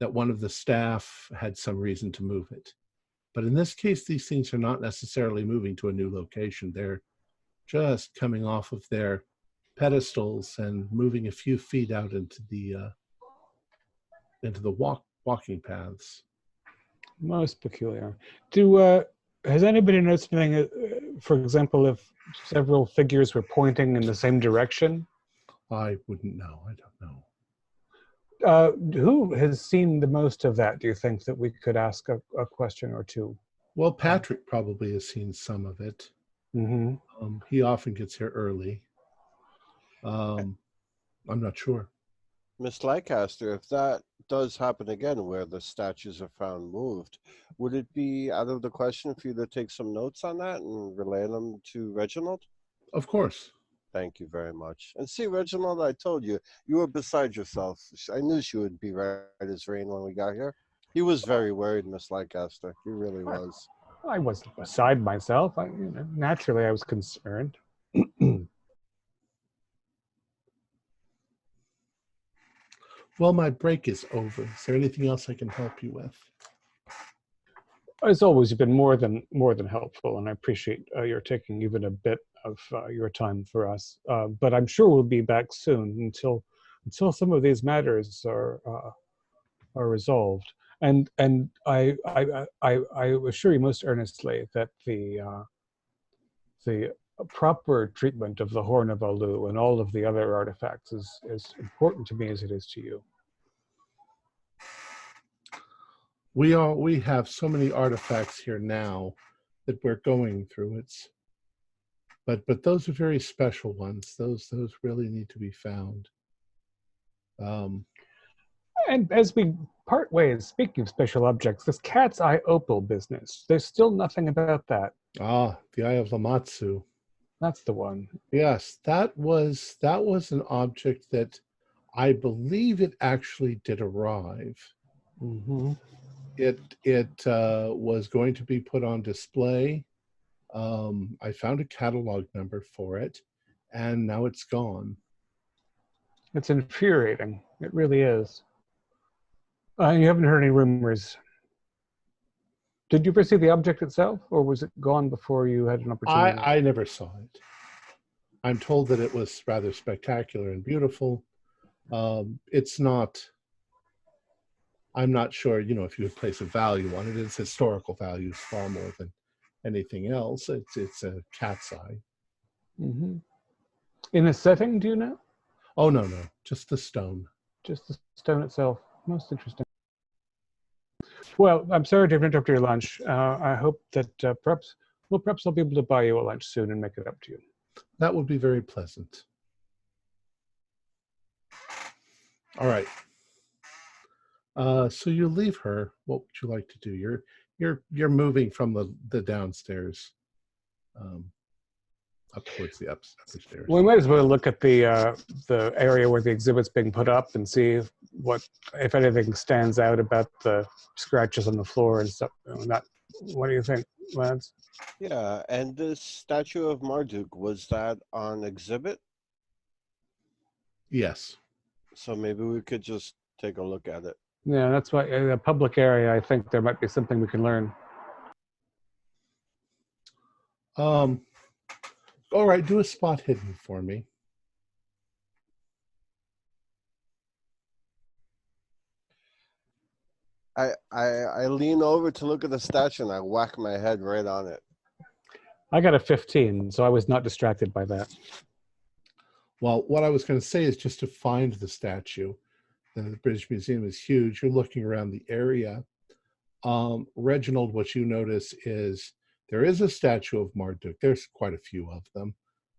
that one of the staff had some reason to move it. But in this case, these things are not necessarily moving to a new location. They're just coming off of their pedestals and moving a few feet out into the walking paths. Most peculiar. Has anybody noticed anything, for example, if several figures were pointing in the same direction? I wouldn't know. I don't know. Who has seen the most of that, do you think, that we could ask a question or two? Well, Patrick probably has seen some of it. He often gets here early. I'm not sure. Miss Lancaster, if that does happen again, where the statues are found moved, would it be out of the question for you to take some notes on that and relay them to Reginald? Of course. Thank you very much. And see, Reginald, I told you, you were beside yourself. I knew she would be right as rain when we got here. He was very worried, Miss Lancaster. He really was. I wasn't beside myself. Naturally, I was concerned. Well, my break is over. Is there anything else I can help you with? As always, you've been more than helpful, and I appreciate your taking even a bit of your time for us. But I'm sure we'll be back soon until some of these matters are resolved. And I assure you most earnestly that the proper treatment of the Horn of Alu and all of the other artifacts is important to me as it is to you. we have so many artifacts here now that we're going through. But those are very special ones. Those really need to be found. And as we part ways, speaking of special objects, this cat's eye opal business, there's still nothing about that. Ah, the Eye of Lamatsu. That's the one. Yes, that was an object that I believe it actually did arrive. Mm-hmm. It was going to be put on display. I found a catalog number for it, and now it's gone. It's infuriating. It really is. You haven't heard any rumors. Did you ever see the object itself, or was it gone before you had an opportunity? I never saw it. I'm told that it was rather spectacular and beautiful. It's not. I'm not sure, if you would place a value on it. Its historical value is far more than anything else. It's a cat's eye. Mm-hmm. In the setting, do you know? Oh, no, just the stone. Just the stone itself. Most interesting. Well, I'm sorry to interrupt your lunch. I hope that perhaps I'll be able to buy you a lunch soon and make it up to you. That would be very pleasant. All right. So you leave her. What would you like to do? You're moving from the downstairs up towards the upstairs. We might as well look at the area where the exhibit's being put up and see if anything stands out about the scratches on the floor and stuff. What do you think, lads? Yeah, and this statue of Marduk, was that on exhibit? Yes. So maybe we could just take a look at it. Yeah, that's why in a public area, I think there might be something we can learn. All right, do a spot hidden for me. I lean over to look at the statue and I whack my head right on it. I got a 15, so I was not distracted by that. Well, what I was going to say is just to find the statue. The British Museum is huge. You're looking around the area. Reginald, what you notice is there is a statue of Marduk. There's quite a few of them.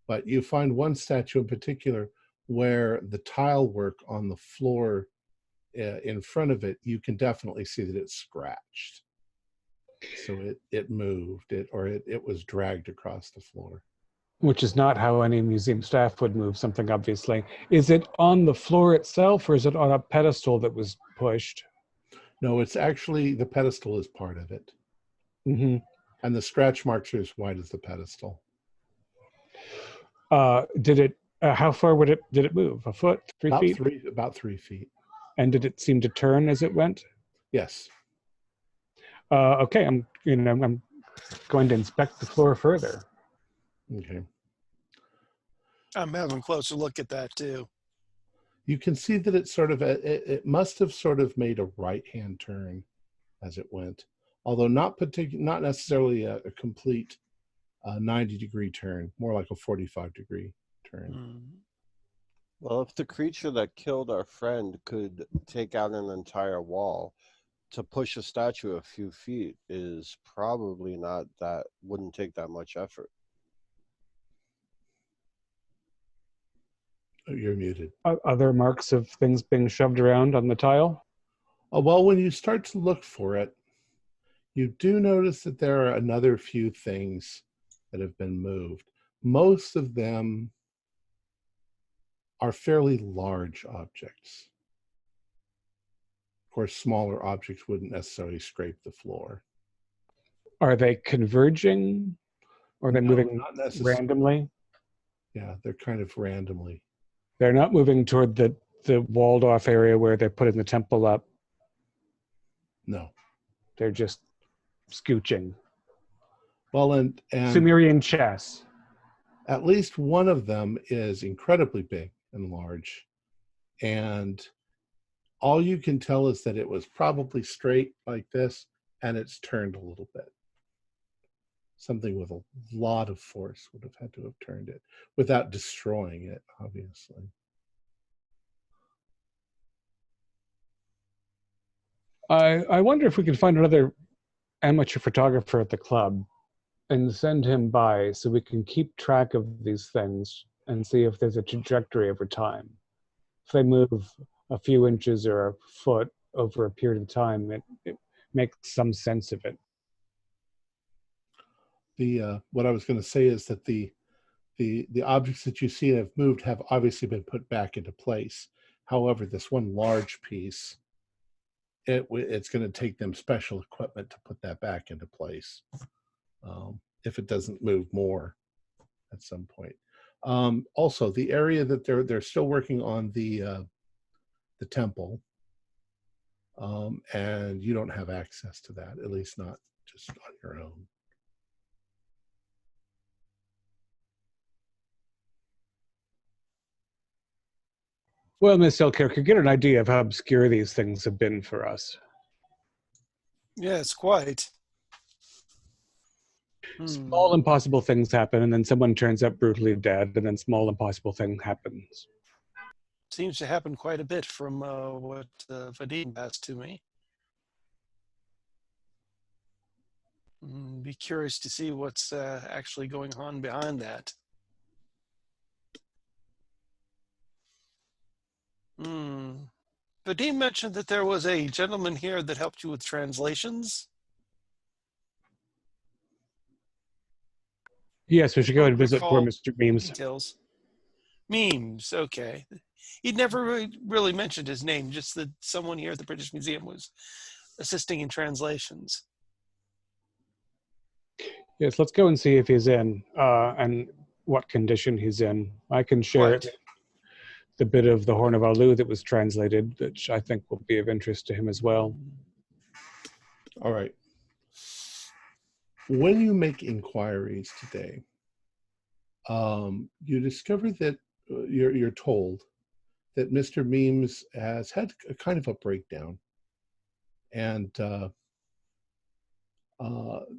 But you find one statue in particular where the tile work on the floor in front of it, you can definitely see that it's scratched. So it moved, it was dragged across the floor. Which is not how any museum staff would move something, obviously. Is it on the floor itself, or is it on a pedestal that was pushed? No, it's actually, the pedestal is part of it. Mm-hmm. And the scratch marks are as wide as the pedestal. How far did it move? A foot? 3 feet? About 3 feet. And did it seem to turn as it went? Yes. Okay, I'm going to inspect the floor further. Okay. I'm having a closer look at that too. You can see that it must have sort of made a right-hand turn as it went, although not necessarily a complete 90-degree turn, more like a 45-degree turn. Mm. Well, if the creature that killed our friend could take out an entire wall, to push a statue a few feet is probably wouldn't take that much effort. Oh, you're muted. Are there marks of things being shoved around on the tile? Well, when you start to look for it, you do notice that there are another few things that have been moved. Most of them are fairly large objects. Of course, smaller objects wouldn't necessarily scrape the floor. Are they converging? Or are they moving randomly? Yeah, they're kind of randomly. They're not moving toward the walled off area where they're putting the temple up. No. They're just scooching. Well, and Sumerian chess. At least one of them is incredibly big and large. And all you can tell is that it was probably straight like this, and it's turned a little bit. Something with a lot of force would have had to have turned it without destroying it, obviously. I wonder if we could find another amateur photographer at the club and send him by so we can keep track of these things and see if there's a trajectory over time. If they move a few inches or a foot over a period of time, it makes some sense of it. What I was going to say is that the objects that you see that have moved have obviously been put back into place. However, this one large piece, it's going to take them special equipment to put that back into place. If it doesn't move more at some point. Also, the area that they're still working on the temple, and you don't have access to that, at least not just on your own. Well, Miss Selkirk, you get an idea of how obscure these things have been for us. Yes, quite. Small impossible things happen, and then someone turns up brutally dead, and then small impossible thing happens. Seems to happen quite a bit from what Vadim passed to me. Be curious to see what's actually going on behind that. Vadim mentioned that there was a gentleman here that helped you with translations. Yes, we should go and visit poor Recall Mr. Memes. Details. Memes, okay. He'd never really mentioned his name, just that someone here at the British Museum was assisting in translations. Yes, let's go and see if he's in and what condition he's in. I can share Right. the bit of the Horn of Alu that was translated, which I think will be of interest to him as well. All right. When you make inquiries today, you discover that you're told that Mr. Memes has had a kind of a breakdown, and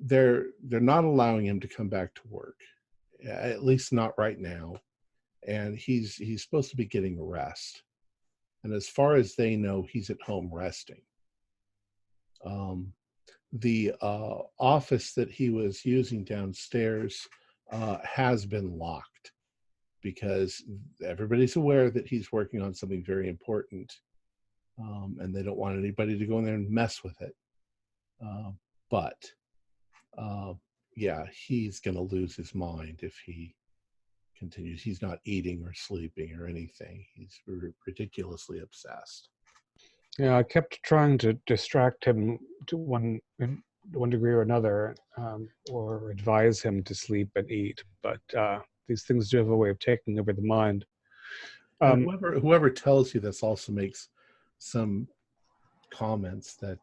they're not allowing him to come back to work, at least not right now. And he's supposed to be getting a rest, and as far as they know, he's at home resting. The office that he was using downstairs has been locked because everybody's aware that he's working on something very important, and they don't want anybody to go in there and mess with it. But yeah, he's going to lose his mind if he continues. He's not eating or sleeping or anything. He's ridiculously obsessed. Yeah, I kept trying to distract him to one degree or another, or advise him to sleep and eat. But these things do have a way of taking over the mind. And whoever tells you this also makes some comments that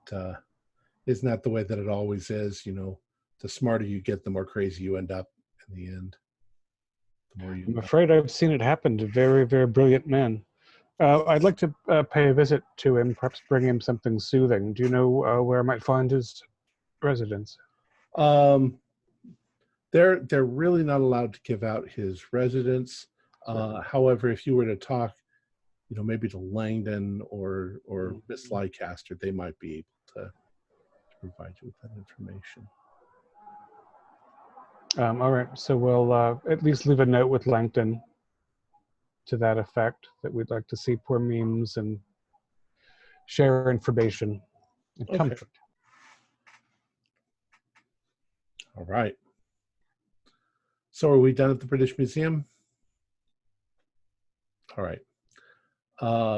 isn't that the way that it always is? You know, the smarter you get, the more crazy you end up in the end. The more you. I'm afraid I've seen it happen to very, very brilliant men. I'd like to pay a visit to him, perhaps bring him something soothing. Do you know where I might find his residence? They're really not allowed to give out his residence. However, if you were to talk, you know, maybe to Langdon or Miss Leicester, they might be able to provide you with that information. All right, so we'll at least leave a note with Langdon to that effect, that we'd like to see poor Memes and share information and comfort. All right. So are we done at the British Museum? All right.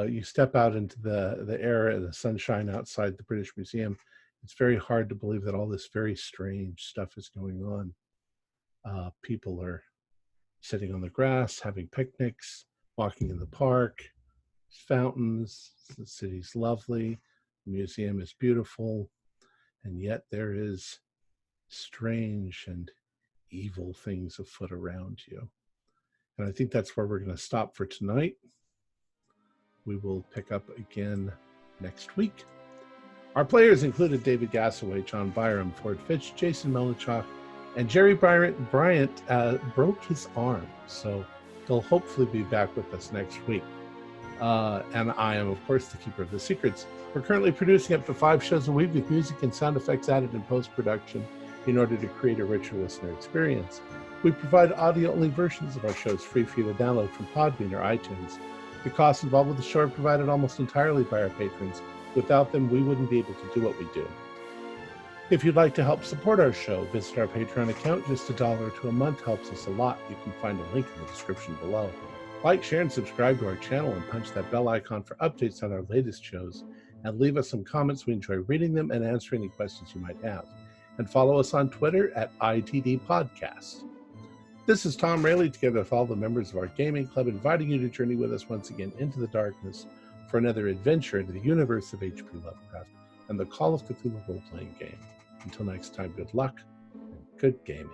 You step out into the air and the sunshine outside the British Museum. It's very hard to believe that all this very strange stuff is going on. People are sitting on the grass, having picnics, walking in the park, fountains, the city's lovely, the museum is beautiful, and yet there is strange and evil things afoot around you. And I think that's where we're going to stop for tonight. We will pick up again next week. Our players included David Gassaway, John Byram, Ford Fitch, Jason Melichok, and Jerry Bryant broke his arm, so he'll hopefully be back with us next week. And I am, of course, the keeper of the secrets. We're currently producing up to 5 shows a week with music and sound effects added in post-production in order to create a richer listener experience. We provide audio-only versions of our shows free for you to download from Podbean or iTunes. The costs involved with the show are provided almost entirely by our patrons. Without them, we wouldn't be able to do what we do. If you'd like to help support our show, visit our Patreon account. Just $1 to a month helps us a lot. You can find a link in the description below. Like, share, and subscribe to our channel and punch that bell icon for updates on our latest shows. And leave us some comments. We enjoy reading them and answering any questions you might have. And follow us on Twitter at ITD Podcast. This is Tom Rayleigh, together with all the members of our gaming club, inviting you to journey with us once again into the darkness for another adventure into the universe of H.P. Lovecraft and the Call of Cthulhu role-playing game. Until next time, good luck and good gaming.